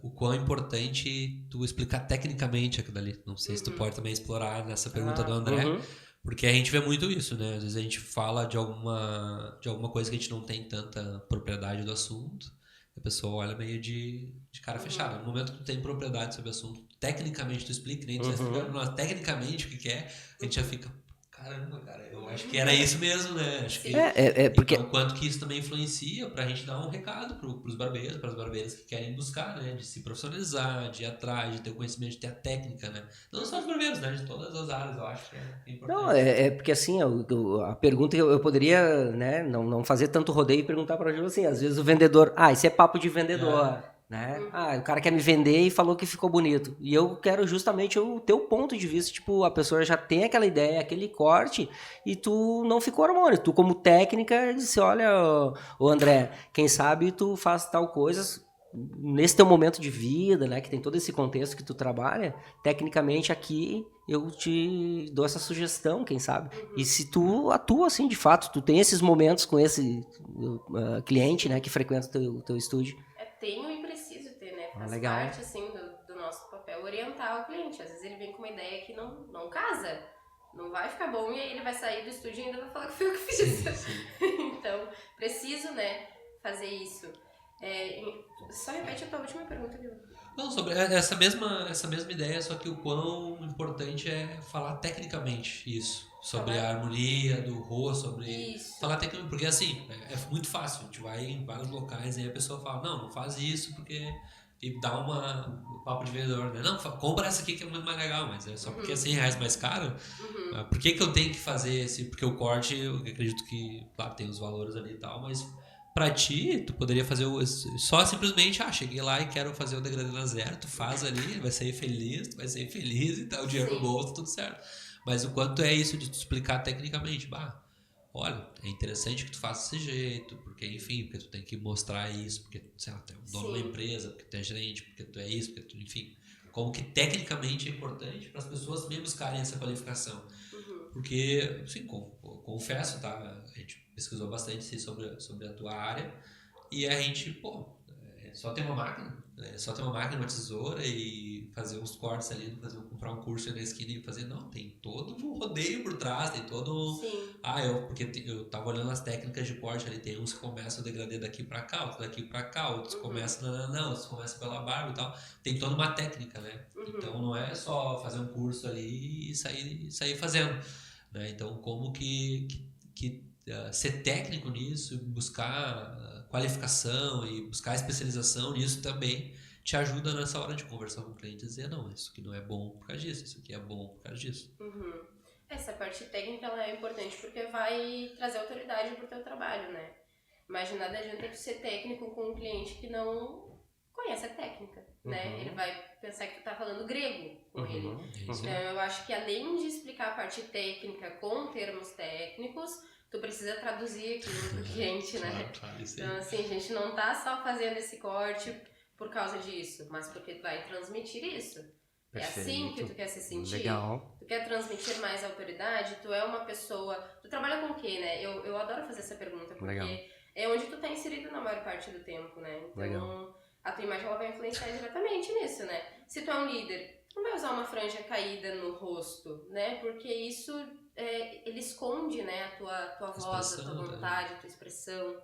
o quão importante tu explicar tecnicamente aquilo ali. Não sei se tu pode também explorar nessa pergunta do André, porque a gente vê muito isso, né? Às vezes a gente fala de alguma coisa que a gente não tem tanta propriedade do assunto, a pessoa olha meio de cara fechada. No momento que tu tem propriedade sobre o assunto, tecnicamente tu explica, nem tu vai explicando tecnicamente o que é, a gente já fica, Caramba, cara, eu acho que era isso mesmo, né? Acho que Porque então, quanto que isso também influencia pra gente dar um recado pros barbeiros, pras barbeiras que querem buscar, né? De se profissionalizar, de ir atrás, de ter o conhecimento, de ter a técnica, né? Não só os barbeiros, né? De todas as áreas, eu acho que é não, importante. porque assim, a pergunta eu poderia, né, não fazer tanto rodeio e perguntar para a Ju assim, às vezes o vendedor, isso é papo de vendedor, né? O cara quer me vender e falou que ficou bonito. E eu quero justamente o teu ponto de vista, tipo, a pessoa já tem aquela ideia, aquele corte, e tu não ficou harmônico. Tu como técnica disse, olha, ô André, quem sabe tu faz tal coisa nesse teu momento de vida, né, que tem todo esse contexto que tu trabalha, tecnicamente aqui eu te dou essa sugestão, quem sabe. E se tu atua assim, de fato, tu tem esses momentos com esse cliente, né, que frequenta o teu estúdio. Tenho e preciso ter, né? Faz legal. parte, assim, do nosso papel orientar o cliente. Às vezes ele vem com uma ideia que não casa, não vai ficar bom, e aí ele vai sair do estúdio e ainda vai falar que foi eu que fiz. Então, preciso, né, fazer isso. Só repete a tua última pergunta, viu? Não, sobre essa mesma ideia, só que o quão importante é falar tecnicamente isso. Sobre a harmonia do rosto, sobre Isso. falar tecnicamente, porque assim, é muito fácil, a gente vai em vários locais e a pessoa fala, não faz isso porque... E dá um papo de vendedor, né? Não, compra essa aqui que é muito mais legal, mas é só porque é 100 reais mais caro. Por que eu tenho que fazer esse? Porque o corte, eu acredito que, claro, tem os valores ali e tal, mas pra ti, tu poderia fazer só simplesmente, cheguei lá e quero fazer o degradê na zero, tu faz ali, vai sair feliz, tu vai sair feliz e tá o dinheiro no bolso, tudo certo. Mas o quanto é isso de tu explicar tecnicamente, olha, é interessante que tu faça desse jeito, porque enfim, porque tu tem que mostrar isso, porque, sei lá, tu é o dono de uma empresa, porque tu é gerente, porque tu é isso, porque tu, enfim, como que tecnicamente é importante para as pessoas também buscarem essa qualificação. Porque, assim, confesso, tá? A gente pesquisou bastante sobre a tua área e a gente, só ter uma máquina, só ter uma máquina, uma tesoura e fazer uns cortes ali, comprar um curso na esquina e fazer, não, tem todo um rodeio por trás, tem todo Sim. porque eu tava olhando as técnicas de corte ali, tem uns que começam o degradê daqui pra cá, outros daqui pra cá, outros começam outros começam pela barba e tal, tem toda uma técnica, né? Então não é só fazer um curso ali e sair fazendo, né? Então como que ser técnico nisso, buscar qualificação e buscar especialização nisso também te ajuda nessa hora de conversar com o cliente e dizer, não, isso aqui não é bom por causa disso, isso aqui é bom por causa disso. Essa parte técnica ela é importante porque vai trazer autoridade pro teu trabalho, né? Imagina, nada adianta tu ser técnico com um cliente que não conhece a técnica, né? Ele vai pensar que tu tá falando grego com ele. Então eu acho que além de explicar a parte técnica com termos técnicos, tu precisa traduzir aquilo pro cliente, né? Claro, isso aí. Então assim, a gente não tá só fazendo esse corte por causa disso, mas porque tu vai transmitir isso. Perfeito. É assim que tu quer se sentir? Legal. Tu quer transmitir mais autoridade? Tu é uma pessoa... Tu trabalha com o quê, né? Eu adoro fazer essa pergunta, porque Legal. é onde tu tá inserido na maior parte do tempo, né? Então, Legal. a tua imagem ela vai influenciar diretamente nisso, né? Se tu é um líder, tu não vai usar uma franja caída no rosto, né? Porque isso, ele esconde, né? A tua voz, a tua vontade, a tua expressão.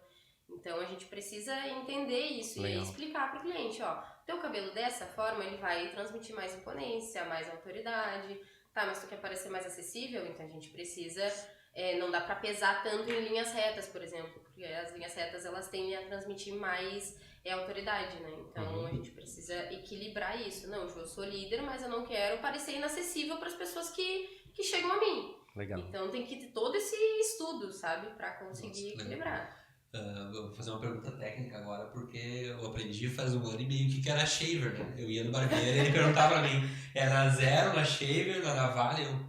Então, a gente precisa entender isso. Legal. E explicar pro cliente, teu cabelo dessa forma, ele vai transmitir mais imponência, mais autoridade. Tá, mas tu quer parecer mais acessível? Então a gente precisa... não dá pra pesar tanto em linhas retas, por exemplo. Porque as linhas retas, elas tendem a transmitir mais autoridade, né? Então a gente precisa equilibrar isso. Não, eu sou líder, mas eu não quero parecer inacessível pras pessoas que chegam a mim. Legal. Então tem que ter todo esse estudo, sabe? Pra conseguir equilibrar. Eu vou fazer uma pergunta técnica agora, porque eu aprendi faz 1 ano e meio o que era shaver, né? Eu ia no barbeiro e ele perguntava pra mim, era zero na shaver, na navalha, eu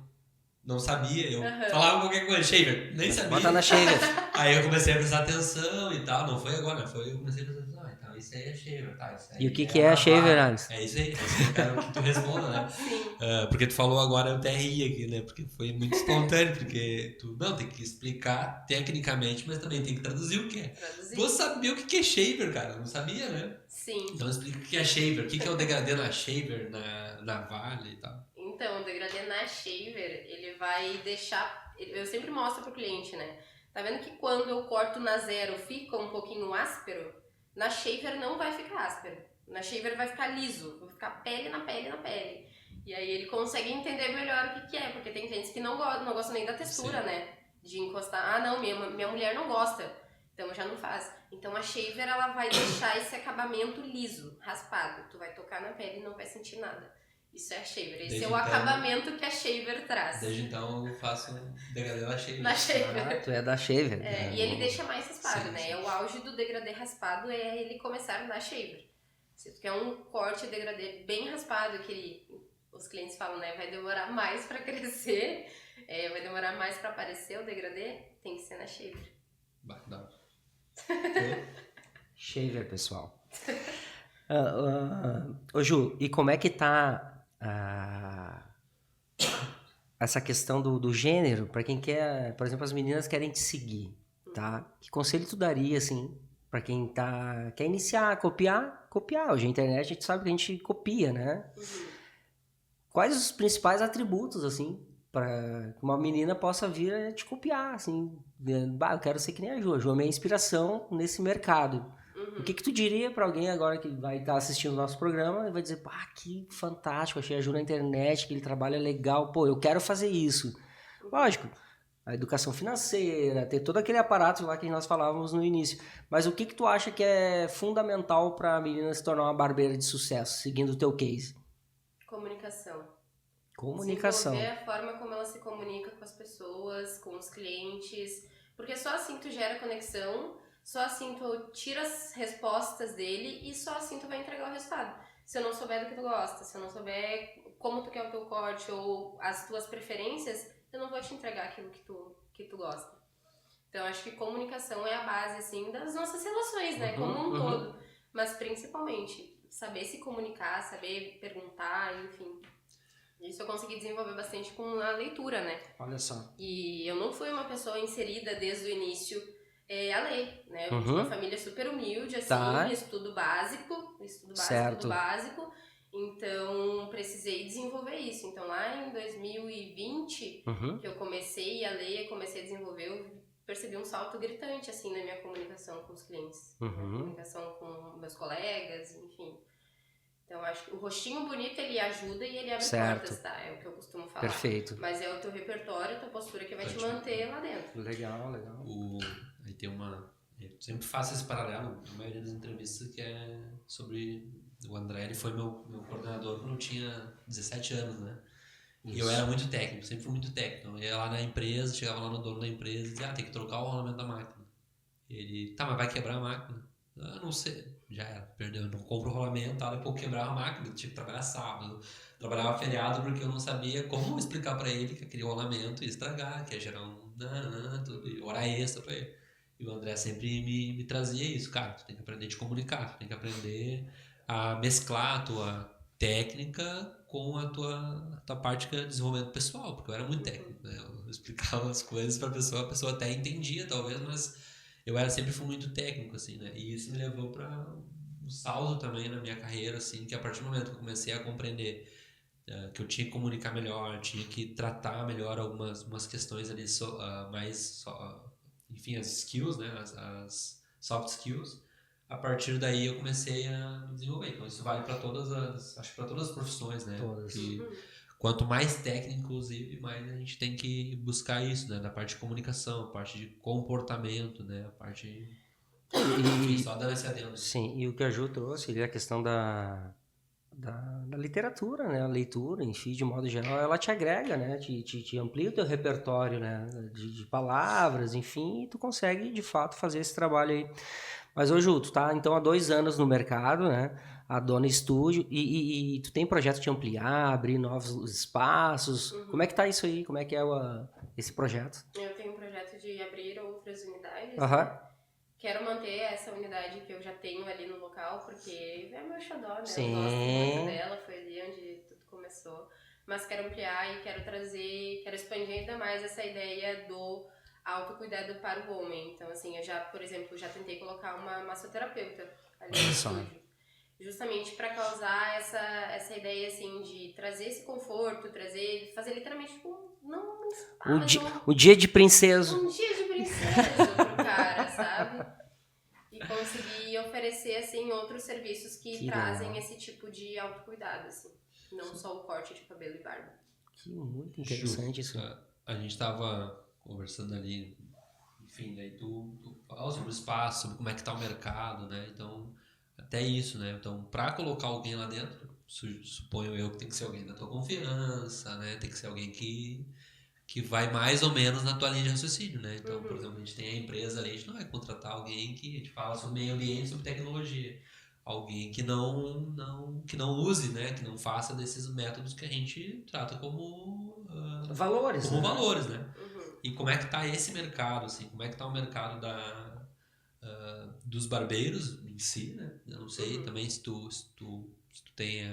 não sabia, eu falava qualquer coisa, shaver, nem sabia. Bota na shaver. Aí eu comecei a prestar atenção e tal, não foi agora, eu comecei a prestar atenção, então isso aí é shaver, tá? Isso aí E o que é shaver, Alisson? É isso aí, eu quero que tu responda, né? Sim. Porque tu falou agora, eu até ri aqui, né? Porque foi muito espontâneo, porque tu não tem que explicar tecnicamente, mas também tem que traduzir o que é. Tu sabia o que é shaver, cara? Não sabia, né? Sim. Então explica o que é shaver, o que é o degradê na shaver, na navalha e tal. Então, o degradê na shaver, ele vai deixar... Eu sempre mostro pro cliente, né? Tá vendo que quando eu corto na zero fica um pouquinho áspero? Na shaver não vai ficar áspero. Na shaver vai ficar liso, vai ficar pele na pele na pele. E aí ele consegue entender melhor o que que é, porque tem clientes que não gostam nem da textura, Sim. né? De encostar. Ah, não, minha mulher não gosta, então já não faz. Então a shaver, ela vai deixar esse acabamento liso, raspado. Tu vai tocar na pele e não vai sentir nada. Isso é a shaver. Esse Desde é o então- acabamento que a shaver traz. Desde então eu faço um degradê na shaver. Na shaver. Ah, tu é da shaver. É, e ele deixa mais raspado, Sim, né? sim. É o auge do degradê raspado é ele começar na shaver. Se tu quer um corte degradê bem raspado, os clientes falam, né? Vai demorar mais pra crescer, vai demorar mais pra aparecer o degradê, tem que ser na shaver. Bacana. Shaver, pessoal. Ô Ju, e como é que tá essa questão do gênero, para quem quer, por exemplo, as meninas querem te seguir, tá? Que conselho tu daria, assim, para quem quer iniciar, copiar? Hoje a internet a gente sabe que a gente copia, né? Quais os principais atributos, assim, para que uma menina possa vir a te copiar, assim? Eu quero ser que nem a Ju é minha inspiração nesse mercado. O que tu diria para alguém agora que vai estar assistindo o nosso programa e vai dizer, pá, que fantástico, achei a Ju na internet, que ele trabalha legal, pô, eu quero fazer isso. Lógico, a educação financeira, ter todo aquele aparato lá que nós falávamos no início. Mas o que tu acha que é fundamental para a menina se tornar uma barbeira de sucesso, seguindo o teu case? Comunicação. Comunicação. Desenvolver a forma como ela se comunica com as pessoas, com os clientes, porque só assim tu gera conexão, só assim tu tira as respostas dele e só assim tu vai entregar o resultado. Se eu não souber do que tu gosta, se eu não souber como tu quer o teu corte ou as tuas preferências, eu não vou te entregar aquilo que tu gosta. Então acho que comunicação é a base assim das nossas relações, né, como um todo, mas principalmente saber se comunicar, saber perguntar, enfim. Isso eu consegui desenvolver bastante com a leitura, né? Olha só. E eu não fui uma pessoa inserida desde o início a ler, né? Eu vim de uma família super humilde, assim, estudo básico, Certo. tudo básico. Então, precisei desenvolver isso. Então, lá em 2020, que eu comecei a ler, comecei a desenvolver, eu percebi um salto gritante, assim, na minha comunicação com os clientes. Na comunicação com meus colegas, enfim. Então, acho que o rostinho bonito, ele ajuda e ele abre portas, tá? É o que eu costumo falar. Perfeito. Mas é o teu repertório, a tua postura que vai te manter lá dentro. Legal. Aí tem eu sempre faço esse paralelo na maioria das entrevistas, que é sobre o André. Ele foi meu coordenador quando eu tinha 17 anos, né? Isso. E eu era muito técnico, sempre fui muito técnico. Eu ia lá na empresa, chegava lá no dono da empresa e dizia, tem que trocar o rolamento da máquina. Ele, mas vai quebrar a máquina? Eu não sei, já era, perdeu, eu não compro o rolamento, depois eu quebrava a máquina, eu tinha que trabalhar sábado, trabalhava feriado porque eu não sabia como explicar pra ele que aquele rolamento ia estragar, que ia gerar hora extra pra ele. E o André sempre me trazia isso, cara, tu tem que aprender a te comunicar, tu tem que aprender a mesclar a tua técnica com a tua parte de desenvolvimento pessoal, porque eu era muito técnico, né? Eu explicava as coisas pra pessoa, a pessoa até entendia talvez, mas eu sempre fui muito técnico, assim, né? E isso me levou para um salto também na minha carreira, assim, que a partir do momento que eu comecei a compreender que eu tinha que comunicar melhor, tinha que tratar melhor algumas questões ali, enfim, as skills, né? As soft skills. A partir daí eu comecei a desenvolver. Então isso vale para acho que para todas as profissões, né? Todas. Quanto mais técnico, inclusive, mais a gente tem que buscar isso, né? Da parte de comunicação, a parte de comportamento, né? A parte... Enfim, só dando esse adendo. Sim, e o que a Ju trouxe, a questão da literatura, né? A leitura, enfim, de modo geral, ela te agrega, né? Te amplia o teu repertório, né? De palavras, enfim, e tu consegue, de fato, fazer esse trabalho aí. Mas, ô Ju, tu tá, então, há 2 anos no mercado, né? A Dona Estúdio, e tu tem projeto de ampliar, abrir novos espaços. Como é que tá isso aí? Como é que é esse projeto? Eu tenho um projeto de abrir outras unidades, né? Quero manter essa unidade que eu já tenho ali no local, porque é meu xodó, né? Sim. Eu gosto muito dela, foi ali onde tudo começou. Mas quero ampliar e quero expandir ainda mais essa ideia do autocuidado para o homem. Então, assim, eu já, por exemplo, já tentei colocar uma massoterapeuta ali no estúdio. Justamente para causar essa ideia, assim, de trazer esse conforto, fazer literalmente, tipo, um dia de princesa. Um dia de princesa pro cara, sabe? E conseguir oferecer, assim, outros serviços que trazem esse tipo de autocuidado, assim. não só o corte de cabelo e barba. Que muito interessante isso. A gente tava conversando ali, enfim, daí tu fala sobre o espaço, sobre como é que tá o mercado, né? Então, até isso, né? Então, para colocar alguém lá dentro, suponho eu que tem que ser alguém da tua confiança, né? Tem que ser alguém que vai mais ou menos na tua linha de raciocínio, né? Então, por exemplo, a gente tem a empresa ali, a gente não vai contratar alguém que a gente fala sobre meio ambiente, sobre tecnologia. Alguém que não use, né? Que não faça desses métodos que a gente trata como Valores, como né? valores, né? E como é que tá esse mercado, assim? Como é que tá o mercado dos barbeiros em si, né? Eu não sei também se tu tem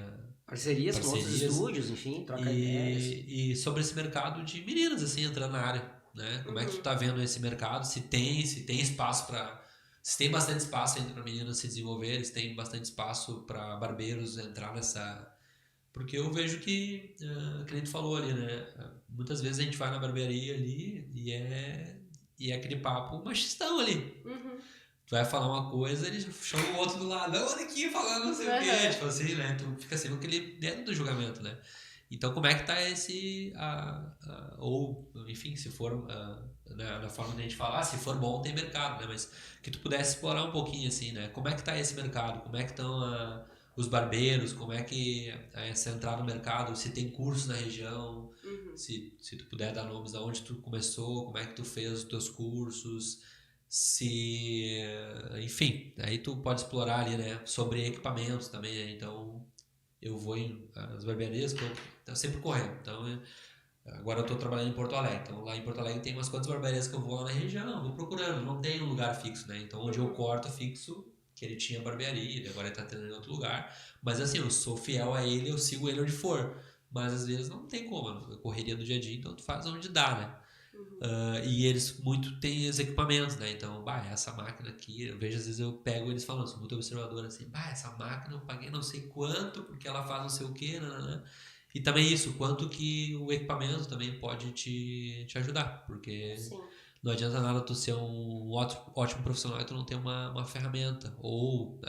Parcerias com outros parcerias. Estúdios, enfim, troca ideias. E sobre esse mercado de meninas, assim, entrando na área, né? Como é que tu tá vendo esse mercado? Se tem espaço para... Se tem bastante espaço ainda para meninas se desenvolverem, se tem bastante espaço para barbeiros entrar nessa... Porque eu vejo que nem tu falou ali, né? Muitas vezes a gente vai na barbearia ali e é aquele papo machistão ali. Tu vai falar uma coisa, ele chama o outro do lado, olha aqui falando não sei o quê, tipo assim, né? Tu fica sempre aquele dentro do julgamento, né? Então, como é que tá esse... ou, enfim, se for na forma que a gente fala, se for bom, tem mercado, né? Mas que tu pudesse explorar um pouquinho, assim, né? Como é que tá esse mercado? Como é que estão os barbeiros? Como é que é essa entrada no mercado? Se tem curso na região? Se tu puder dar nomes de onde tu começou, como é que tu fez os teus cursos? Enfim, aí tu pode explorar ali, né? Sobre equipamentos também, né? Então... Eu vou nas barbearias, tô sempre correndo. Então, agora eu tô trabalhando em Porto Alegre. Então, lá em Porto Alegre tem umas quantas barbearias que eu vou lá na região, vou procurando. Não tem um lugar fixo, né? Então, onde eu corto fixo, que ele tinha barbearia, e agora ele tá tendo em outro lugar. Mas, assim, eu sou fiel a ele, eu sigo ele onde for. Mas, às vezes, não tem como. A correria do dia a dia, então tu faz onde dá, né? E eles muito têm os equipamentos, né? Então, essa máquina aqui, eu vejo às vezes eu pego eles falando, sou muito observador assim, essa máquina eu paguei não sei quanto porque ela faz não sei o que, né? E também isso, quanto que o equipamento também pode te ajudar, porque não adianta nada tu ser um ótimo profissional e tu não ter uma ferramenta, ou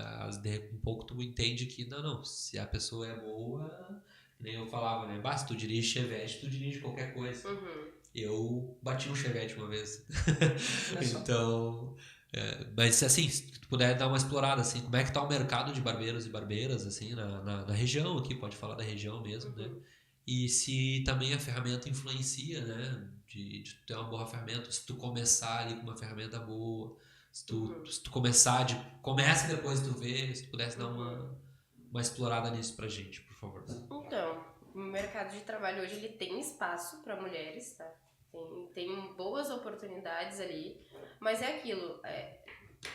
um pouco tu entende que não, se a pessoa é boa, nem eu falava, né? Se tu dirige Chevette, tu dirige qualquer coisa. Eu bati um Chevette uma vez. Então, mas assim, se tu puder dar uma explorada, assim, como é que tá o mercado de barbeiros e barbeiras, assim, na região aqui, pode falar da região mesmo, né? E se também a ferramenta influencia, né? De tu ter uma boa ferramenta, se tu começar ali com uma ferramenta boa, se tu começar começa e depois tu vê, se tu pudesse dar uma explorada nisso pra gente, por favor. Então, o mercado de trabalho hoje ele tem espaço para mulheres, tá? Tem boas oportunidades ali, mas é aquilo,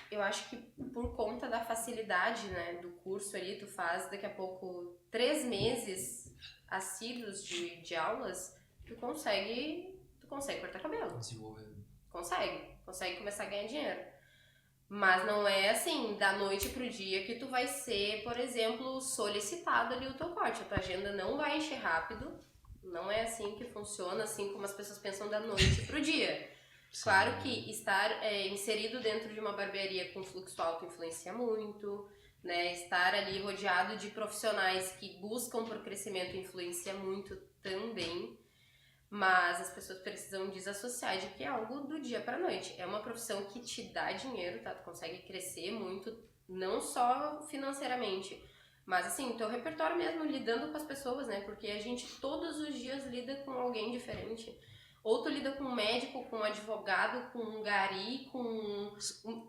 eu acho que por conta da facilidade, né, do curso ali, tu faz daqui a pouco 3 meses assíduos de aulas, tu consegue cortar cabelo. Desenvolver. Consegue começar a ganhar dinheiro. Mas não é assim, da noite pro dia que tu vai ser, por exemplo, solicitado ali o teu corte. A tua agenda não vai encher rápido. Não é assim que funciona, assim como as pessoas pensam da noite pro dia. Claro que estar inserido dentro de uma barbearia com fluxo alto influencia muito, né? Estar ali rodeado de profissionais que buscam por crescimento influencia muito também. Mas as pessoas precisam desassociar de que é algo do dia pra noite. É uma profissão que te dá dinheiro, tá? Tu consegue crescer muito, não só financeiramente, mas assim, teu repertório mesmo, lidando com as pessoas, né? Porque a gente todos os dias lida com alguém diferente. Ou tu lida com um médico, com um advogado, com um gari,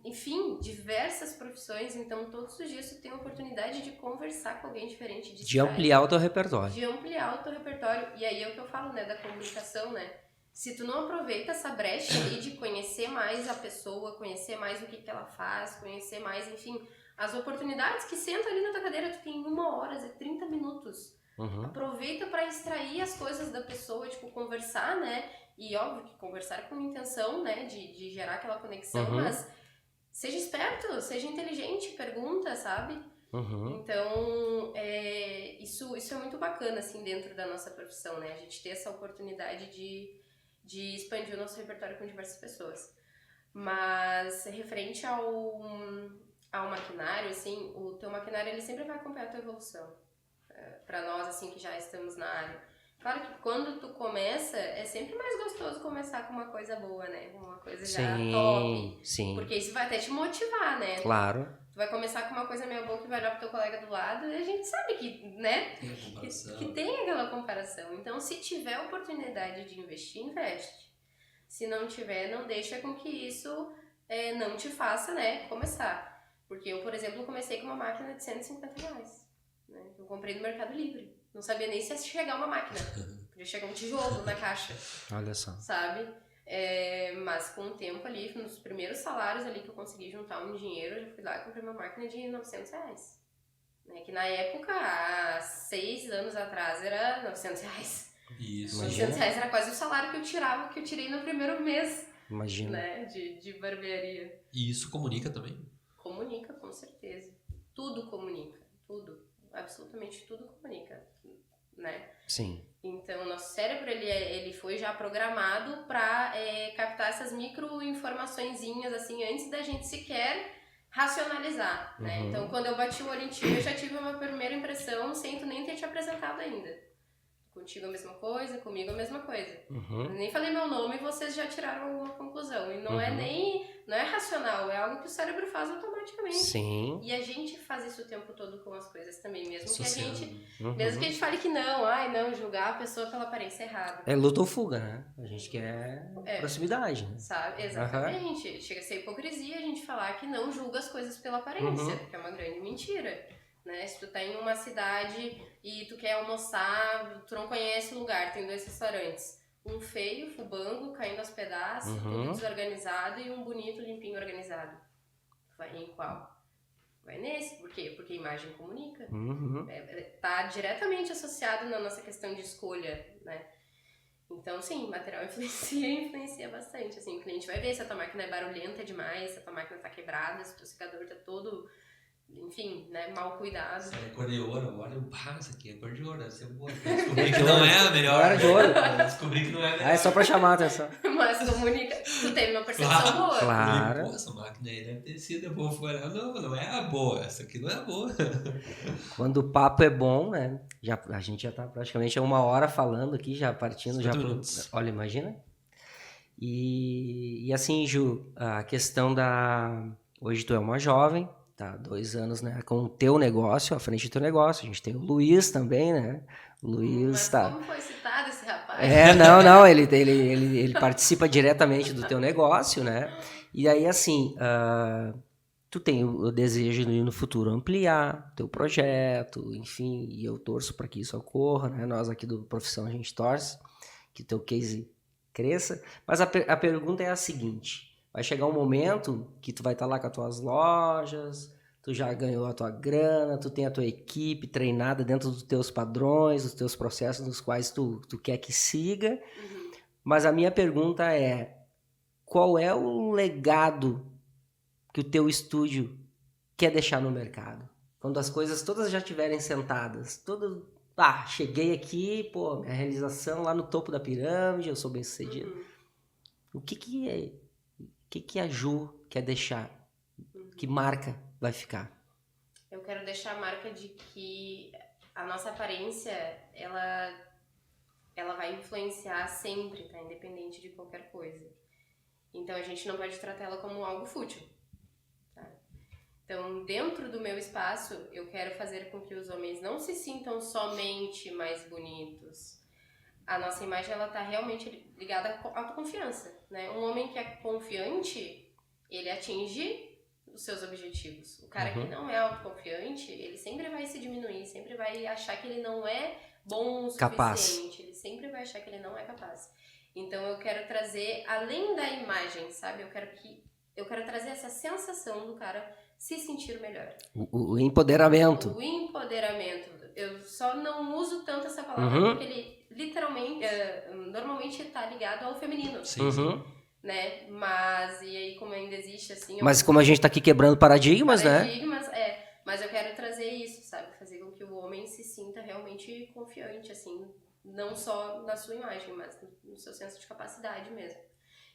enfim, diversas profissões. Então, todos os dias tu tem a oportunidade de conversar com alguém diferente. De ampliar o teu repertório. De ampliar o teu repertório. E aí é o que eu falo, né, da comunicação, né? Se tu não aproveita essa brecha ali de conhecer mais a pessoa, conhecer mais o que ela faz, conhecer mais, enfim, as oportunidades que senta ali na tua cadeira, tu tem 1 hora e 30 minutos. Aproveita para extrair as coisas da pessoa, tipo, conversar, né? E óbvio que conversar com intenção, né, de gerar aquela conexão, mas seja esperto, seja inteligente, pergunta, sabe? Então, isso é muito bacana, assim, dentro da nossa profissão, né? A gente ter essa oportunidade de expandir o nosso repertório com diversas pessoas. Mas, referente ao maquinário, assim, o teu maquinário, ele sempre vai acompanhar a tua evolução. para nós, assim, que já estamos na área. Claro que quando tu começa, é sempre mais gostoso começar com uma coisa boa, né? Uma coisa já top. Sim. Porque isso vai até te motivar, né? Claro. Tu vai começar com uma coisa meio boa que vai olhar pro teu colega do lado e a gente sabe que, né? Tem a comparação. Que tem aquela comparação. Então, se tiver oportunidade de investir, investe. Se não tiver, não deixa com que isso não te faça, né, começar. Porque eu, por exemplo, comecei com uma máquina de R$150. Né? Eu comprei no Mercado Livre. Não sabia nem se ia chegar uma máquina. Podia chegar um tijolo na caixa. Olha só. Sabe? Mas com o tempo ali, nos primeiros salários ali que eu consegui juntar um dinheiro, eu já fui lá e comprei uma máquina de R$900. Né? Que na época, há 6 anos atrás, era R$900. Isso. R$900 era quase o salário que eu tirei no primeiro mês. Imagina. Né? De barbearia. E isso comunica também? Comunica, com certeza. Tudo comunica. Tudo. Absolutamente tudo comunica. Né? Sim. Então, o nosso cérebro ele foi já programado para captar essas micro-informaçõezinhas assim, antes da gente sequer racionalizar, né? Uhum. Então, quando eu bati o olho em ti, eu já tive uma primeira impressão sem tu nem ter te apresentado ainda. Contigo a mesma coisa, comigo a mesma coisa. Uhum. Eu nem falei meu nome e vocês já tiraram alguma conclusão. E não Uhum. não é racional, é algo que o cérebro faz automaticamente. Sim. E a gente faz isso o tempo todo com as coisas também, mesmo que a Associando. gente... Uhum. Mesmo que a gente fale que não, julgar a pessoa pela aparência errada. É luta ou fuga, né? A gente quer proximidade, né? Sabe? Exatamente. Chega a ser hipocrisia a gente falar que não julga as coisas pela aparência, porque é uma grande mentira. Né? Se tu tá em uma cidade e tu quer almoçar, tu não conhece o lugar, tem 2 restaurantes. Um feio, fubango, caindo aos pedaços, tudo desorganizado, e um bonito, limpinho, organizado. Vai em qual? Vai nesse. Por quê? Porque a imagem comunica. Uhum. Tá diretamente associado na nossa questão de escolha, né? Então, sim, material influencia bastante. Assim, o cliente vai ver se a tua máquina é barulhenta demais, se a tua máquina tá quebrada, se o teu secador tá todo, enfim, né, mal cuidado. Se é cor de ouro, olha, essa aqui é cor de ouro, deve ser boa. Descobri que não é a melhor. Não era de ouro. Descobri que não é a melhor. É só pra chamar a atenção. Mas comunica, tu teve uma percepção boa. Claro. Pô, essa máquina aí deve ter sido boa. Não é a boa, essa aqui não é a boa. Quando o papo é bom, né? A gente já tá praticamente 1 hora falando aqui, já partindo. Olha, imagina. E assim, Ju, a questão hoje tu é uma jovem, tá? 2 anos, né? Com o teu negócio, à frente do teu negócio. A gente tem o Luiz também, né? O Luiz Mas tá... como foi citado esse rapaz? Não, ele participa diretamente do teu negócio, né? E aí, assim, tu tem o desejo de no futuro ampliar teu projeto, enfim, e eu torço para que isso ocorra, né? Nós aqui do Profissão, a gente torce que teu case cresça. Mas a pergunta é a seguinte: vai chegar um momento que tu vai estar lá com as tuas lojas, tu já ganhou a tua grana, tu tem a tua equipe treinada dentro dos teus padrões, dos teus processos nos quais tu quer que siga. Uhum. Mas a minha pergunta é: qual é o legado que o teu estúdio quer deixar no mercado? Quando as coisas todas já estiverem sentadas, cheguei aqui, pô, minha realização lá no topo da pirâmide, eu sou bem sucedido. O que a Ju quer deixar? Que marca vai ficar? Eu quero deixar a marca de que a nossa aparência, ela vai influenciar sempre, tá? Independente de qualquer coisa. Então a gente não pode tratar ela como algo fútil. Tá? Então, dentro do meu espaço, eu quero fazer com que os homens não se sintam somente mais bonitos. A nossa imagem, ela tá realmente ligada à autoconfiança, né? Um homem que é confiante, ele atinge os seus objetivos. O cara que não é autoconfiante, ele sempre vai se diminuir, sempre vai achar que ele não é bom o suficiente, capaz. Ele sempre vai achar que ele não é capaz. Então eu quero trazer, além da imagem, sabe? Eu quero trazer essa sensação do cara se sentir melhor. O empoderamento. O empoderamento. Eu só não uso tanto essa palavra porque ele literalmente, normalmente está ligado ao feminino. Sim. Né? Mas, e aí como ainda existe assim... Mas como a gente tá aqui quebrando paradigmas, né? Mas eu quero trazer isso, sabe? Fazer com que o homem se sinta realmente confiante, assim, não só na sua imagem, mas no seu senso de capacidade mesmo.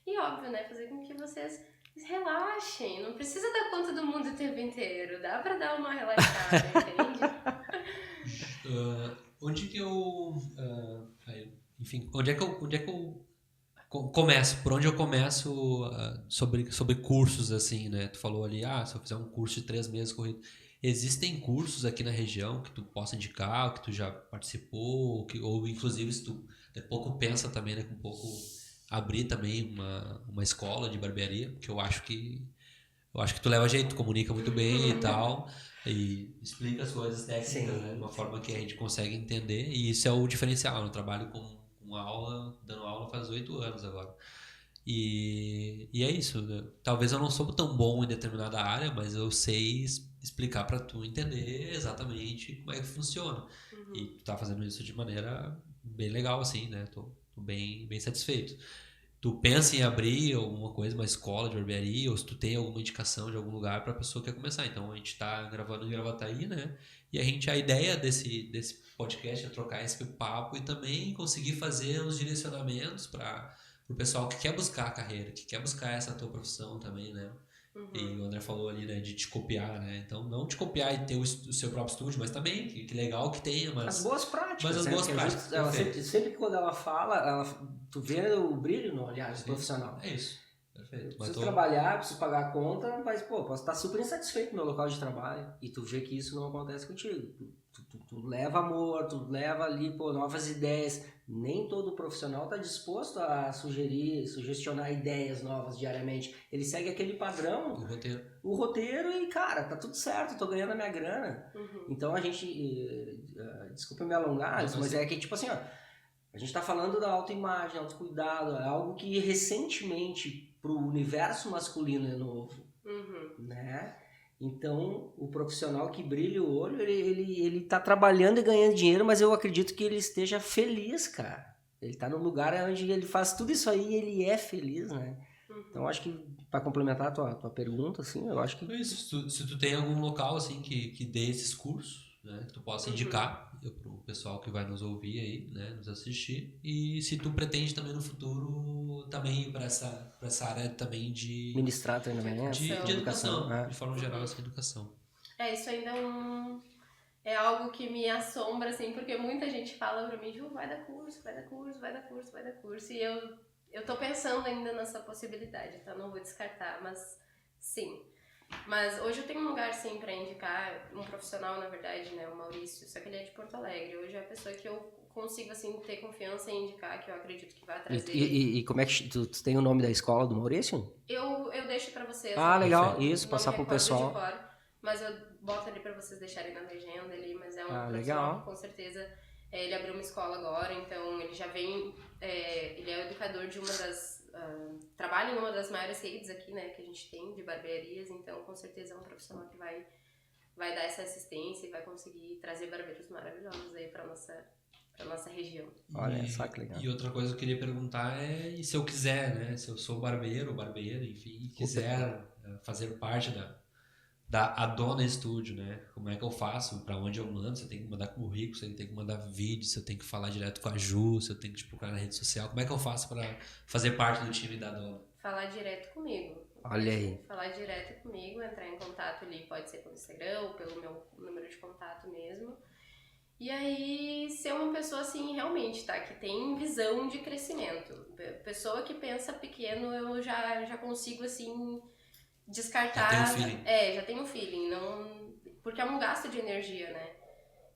E óbvio, né? Fazer com que vocês relaxem. Não precisa dar conta do mundo o tempo inteiro. Dá pra dar uma relaxada, entende? enfim, onde é que eu começo? Por onde eu começo sobre cursos, assim, né? Tu falou ali, se eu fizer um curso de 3 meses corrido. Existem cursos aqui na região que tu possa indicar, ou que tu já participou, ou inclusive se tu de pouco pensa também, né? Com um pouco abrir também uma escola de barbearia, porque eu acho que tu leva jeito, tu comunica muito bem e tal, e explica as coisas técnicas, né, de uma forma que a gente consegue entender, e isso é o diferencial. Eu trabalho com aula, dando aula faz 8 anos agora. E é isso, né? Talvez eu não sou tão bom em determinada área, mas eu sei explicar para tu entender exatamente como é que funciona. E tu tá fazendo isso de maneira bem legal, assim, né? Tô bem satisfeito. Tu pensa em abrir alguma coisa, uma escola de barbearia, ou se tu tem alguma indicação de algum lugar para a pessoa que quer começar. Então a gente tá gravando em Gravataí, né? E a ideia desse podcast é trocar esse papo e também conseguir fazer uns direcionamentos para o pessoal que quer buscar a carreira, que quer buscar essa tua profissão também, né? E o André falou ali, né, de te copiar, né? Então, não te copiar e ter o seu próprio estúdio, mas também, que legal que tenha, mas... As boas práticas. Mas as boas práticas. Gente, ela sempre que quando ela fala, tu vê o brilho no olhar do profissional. É isso. Perfeito. Preciso trabalhar, preciso pagar a conta, mas, posso estar super insatisfeito no meu local de trabalho. E tu vê que isso não acontece contigo. Tu leva amor, tu leva ali, novas ideias. Nem todo profissional está disposto a sugestionar ideias novas diariamente. Ele segue aquele padrão, o roteiro e, cara, tá tudo certo, tô ganhando a minha grana. Então a gente, desculpa me alongar, mas é que tipo assim, a gente tá falando da autoimagem, autocuidado, é algo que recentemente pro universo masculino é novo, né? Então, o profissional que brilha o olho, ele tá trabalhando e ganhando dinheiro, mas eu acredito que ele esteja feliz, cara. Ele tá num lugar onde ele faz tudo isso aí e ele é feliz, né? Então, acho que, para complementar a tua pergunta, assim, eu acho que... Isso, se tu tem algum local, assim, que dê esses cursos, né, que tu possa indicar pro pessoal que vai nos ouvir aí, né, nos assistir, e se tu pretende também no futuro também ir para essa área também de ministrar treinamento, de educação, de forma geral, essa educação. Isso ainda é algo que me assombra, assim, porque muita gente fala pra mim, vai dar curso, vai dar curso, vai dar curso, vai dar curso, e eu tô pensando ainda nessa possibilidade, tá? Não vou descartar, mas sim. Mas hoje eu tenho um lugar, sim, pra indicar, um profissional, na verdade, né, o Maurício, só que ele é de Porto Alegre. Hoje é a pessoa que eu consigo, assim, ter confiança em indicar, que eu acredito que vai trazer... E como é que tu tem o nome da escola do Maurício? Eu deixo pra vocês. Legal, isso, passar pro pessoal. Mas eu boto ali pra vocês deixarem na legenda ali, mas é um profissional legal. que com certeza... ele abriu uma escola agora, então ele já vem... ele é o educador de uma das... trabalha em uma das maiores redes aqui, né, que a gente tem de barbearias, então com certeza é um profissional que vai dar essa assistência e vai conseguir trazer barbeiros maravilhosos aí pra nossa região. Olha só que legal. E outra coisa que eu queria perguntar e se eu quiser, né, se eu sou barbeiro ou barbeira, enfim, quiser fazer parte da Dona Estúdio, né? Como é que eu faço? Pra onde eu mando? Se eu tenho que mandar currículo, se eu tenho que mandar vídeo, se eu tenho que falar direto com a Ju, se eu tenho que te procurar na rede social. Como é que eu faço pra fazer parte do time da Dona? Falar direto comigo. Olha aí. Falar direto comigo, entrar em contato ali, pode ser pelo Instagram ou pelo meu número de contato mesmo. E aí, ser uma pessoa assim, realmente, tá? Que tem visão de crescimento. Pessoa que pensa pequeno, eu já consigo, assim... descartar. Já tem um feeling. Já tem um feeling, não, porque é um gasto de energia, né?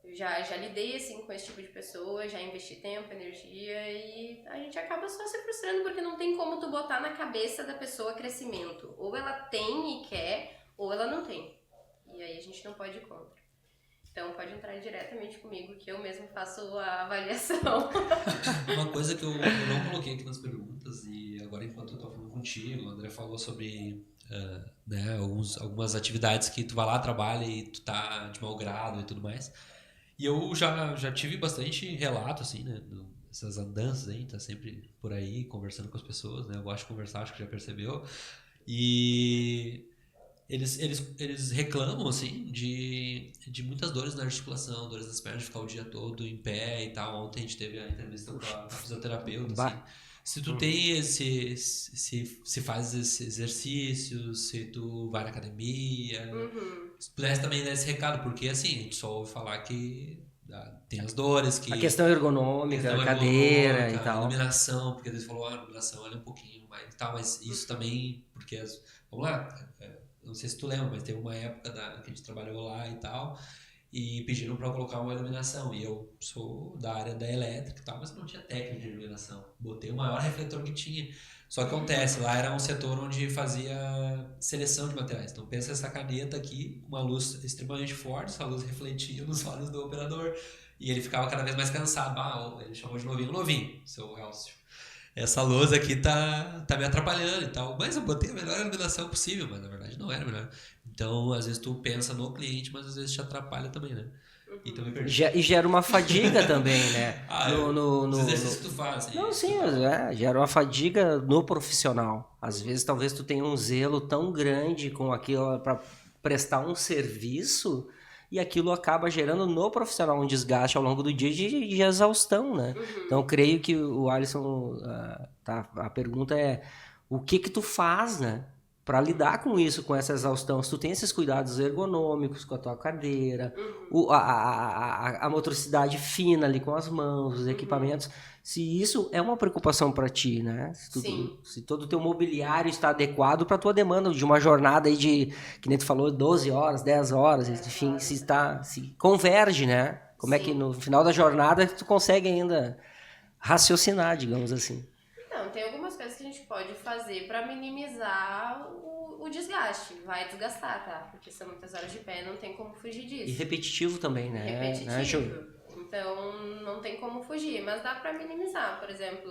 Eu já lidei assim com esse tipo de pessoa, já investi tempo, energia e a gente acaba só se frustrando porque não tem como tu botar na cabeça da pessoa crescimento. Ou ela tem e quer, ou ela não tem. E aí a gente não pode ir contra. Então pode entrar diretamente comigo que eu mesmo faço a avaliação. Uma coisa que eu não coloquei aqui nas perguntas e agora enquanto eu tô falando contigo, o André falou sobre né, algumas atividades que tu vai lá, trabalha e tu tá de mau grado e tudo mais. E eu já tive bastante relato, assim, né, essas andanças aí, tá sempre por aí conversando com as pessoas, né, eu gosto de conversar, acho que já percebeu. E eles reclamam, assim, de muitas dores na articulação, dores nas pernas, de ficar o dia todo em pé e tal. Ontem a gente teve a entrevista com a fisioterapeuta, assim. Se tu tem se faz esses exercícios, se tu vai na academia, se pudesse também dar esse recado, porque assim, a gente só ouve falar que tem as dores que... A questão ergonômica, questão cadeira ergonômica, e tal. iluminação, porque eles falou, a iluminação ela é um pouquinho mais e tal, mas isso também, porque, vamos lá, não sei se tu lembra, mas teve uma época que a gente trabalhou lá e tal, e pediram para colocar uma iluminação, e eu sou da área da elétrica e tal, mas não tinha técnica de iluminação, botei o maior refletor que tinha, só que acontece, lá era um setor onde fazia seleção de materiais, então pensa essa caneta aqui, uma luz extremamente forte, essa luz refletia nos olhos do operador, e ele ficava cada vez mais cansado, ele chamou de novinho, seu Elcio. Essa luz aqui tá me atrapalhando e tal. Mas eu botei a melhor iluminação possível, mas na verdade não era melhor. Então, às vezes tu pensa no cliente, mas às vezes te atrapalha também, né? Então me perdi. E gera uma fadiga também, né? Os exercícios que tu faz. Não, sim, gera uma fadiga no profissional. Às vezes, talvez tu tenha um zelo tão grande com aquilo para prestar um serviço e aquilo acaba gerando no profissional um desgaste ao longo do dia de exaustão, né? Então, eu creio que o Alisson, a pergunta é o que tu faz, né? Para lidar com isso, com essa exaustão. Se tu tem esses cuidados ergonômicos com a tua cadeira, a motricidade fina ali com as mãos, os equipamentos, se isso é uma preocupação para ti, né? Se todo o teu mobiliário está adequado para a tua demanda de uma jornada aí de, que nem tu falou, 12 horas, 10 horas, enfim, se converge, né? Como é que no final da jornada tu consegue ainda raciocinar, digamos assim. Então, tem algumas coisas que a gente pode fazer para minimizar o desgaste. Vai desgastar, tá? Porque são muitas horas de pé, não tem como fugir disso. E repetitivo também, né? Repetitivo. Então, não tem como fugir. Mas dá para minimizar. Por exemplo,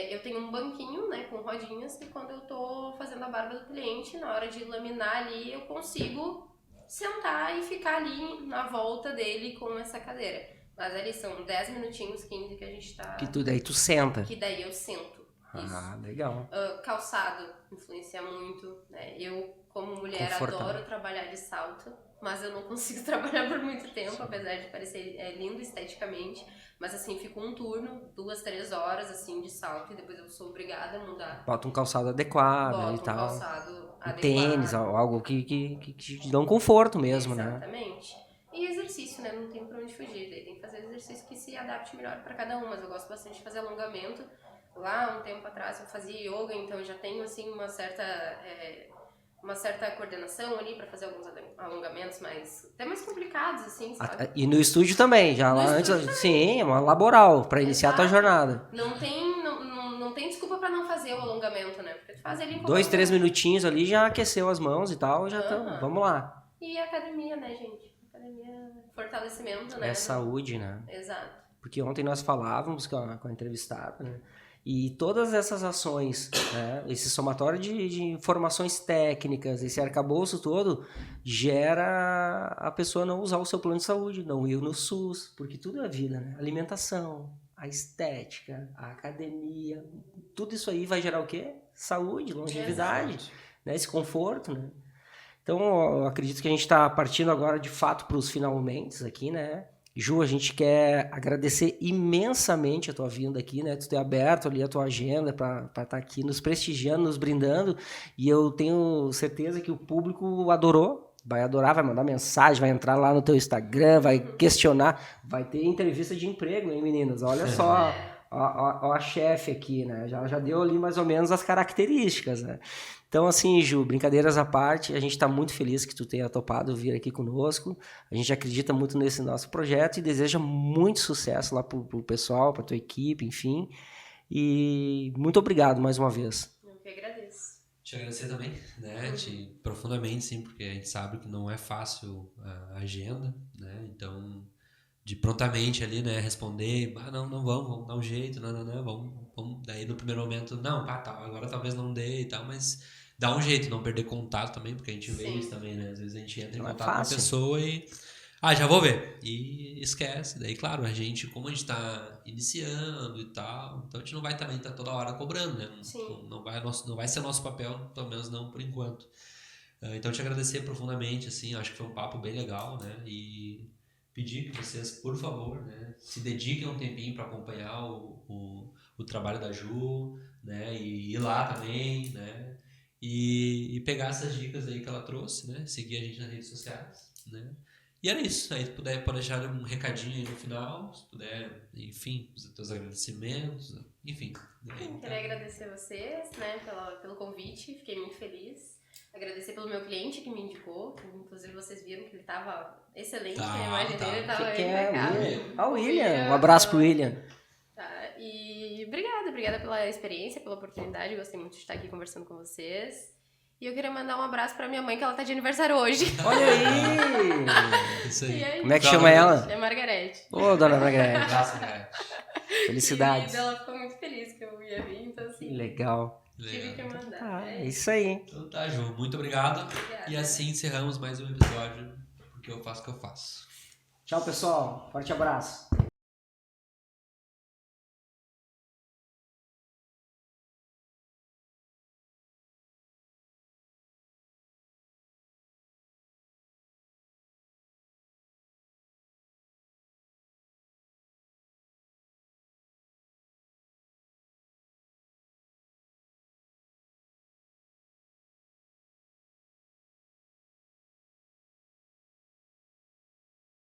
eu tenho um banquinho, né, com rodinhas, que quando eu tô fazendo a barba do cliente, na hora de laminar ali, eu consigo sentar e ficar ali na volta dele com essa cadeira. Mas ali são 10 minutinhos, 15 que a gente tá... Daí tu senta. Que daí eu sento. Ah, legal. Calçado influencia muito, né? Eu, como mulher, adoro trabalhar de salto, mas eu não consigo trabalhar por muito tempo, apesar de parecer lindo esteticamente. Mas assim, fico um turno, 2, 3 horas assim de salto e depois eu sou obrigada a mudar. Bota um calçado adequado e tal. Calçado adequado. Tênis, algo que te dá um conforto mesmo, né? Exatamente. E exercício, né? Não tem pra onde fugir. Daí tem que fazer exercício que se adapte melhor pra cada um. Mas eu gosto bastante de fazer alongamento. Lá, um tempo atrás, eu fazia yoga, então eu já tenho, assim, uma certa coordenação ali pra fazer alguns alongamentos até mais complicados, assim, sabe? E no estúdio também, já lá antes, sim, é uma laboral pra iniciar a tua jornada. Não tem desculpa pra não fazer o alongamento, né? Porque tu faz ali em 2, 3 minutinhos ali, já aqueceu as mãos e tal, já estamos, vamos lá. E academia, né, gente? Academia, fortalecimento, né? É saúde, né? Exato. Porque ontem nós falávamos com a entrevistada, né? E todas essas ações, né, esse somatório de informações técnicas, esse arcabouço todo, gera a pessoa não usar o seu plano de saúde, não ir no SUS, porque tudo é vida, né? Alimentação, a estética, a academia, tudo isso aí vai gerar o quê? Saúde, longevidade, né? Esse conforto, né? Então, eu acredito que a gente está partindo agora, de fato, para os finalmente aqui, né? Ju, a gente quer agradecer imensamente a tua vinda aqui, né? Tu ter aberto ali a tua agenda para estar aqui nos prestigiando, nos brindando. E eu tenho certeza que o público adorou, vai adorar, vai mandar mensagem, vai entrar lá no teu Instagram, vai questionar. Vai ter entrevista de emprego, hein, meninas? Olha só, a chefe aqui, né? Já deu ali mais ou menos as características, né? Então, assim, Ju, brincadeiras à parte, a gente está muito feliz que tu tenha topado vir aqui conosco. A gente acredita muito nesse nosso projeto e deseja muito sucesso lá pro pessoal, pra tua equipe, enfim. E muito obrigado mais uma vez. Eu que agradeço. Te agradecer também, né? Profundamente, sim, porque a gente sabe que não é fácil a agenda, né? Então, de prontamente ali, né, responder, não vamos dar um jeito, não, vamos. Daí no primeiro momento, agora talvez não dê e tal, mas dá um jeito, não perder contato também, porque a gente vê isso também, né? Às vezes a gente entra em contato com a pessoa e já vou ver. E esquece. Daí, claro, a gente, como a gente tá iniciando e tal, então a gente não vai também estar toda hora cobrando, né? Não vai ser nosso papel, pelo menos não por enquanto. Então, te agradecer profundamente, assim, acho que foi um papo bem legal, né? E pedir que vocês, por favor, né, se dediquem um tempinho para acompanhar o trabalho da Ju, né? E ir lá também, né? E pegar essas dicas aí que ela trouxe, né? Seguir a gente nas redes sociais, né? E era isso. Aí tu pode deixar um recadinho aí no final, se puder, enfim, os teus agradecimentos, enfim. Queria agradecer vocês, né, pelo convite, fiquei muito feliz. Agradecer pelo meu cliente que me indicou, que, inclusive vocês viram que ele estava excelente, Tá, a imagem tá. dele estava Quem é? impecável. O William. Um abraço pro William. Tá, e obrigada pela experiência, pela oportunidade, gostei muito de estar aqui conversando com vocês. E eu queria mandar um abraço pra minha mãe, que ela tá de aniversário hoje. Olha aí! Isso aí. E aí? Como é que Fala, chama ela? É Margarete. Ô, dona Margarete. Abraço, Margarete. Felicidades. E ela ficou muito feliz que eu ia vir, então Que assim, legal. tive que Legal. mandar. É isso aí. Então tá, Ju. Muito obrigado. Obrigada. E assim encerramos mais um episódio, porque eu faço o que eu faço. Tchau, pessoal. Forte abraço.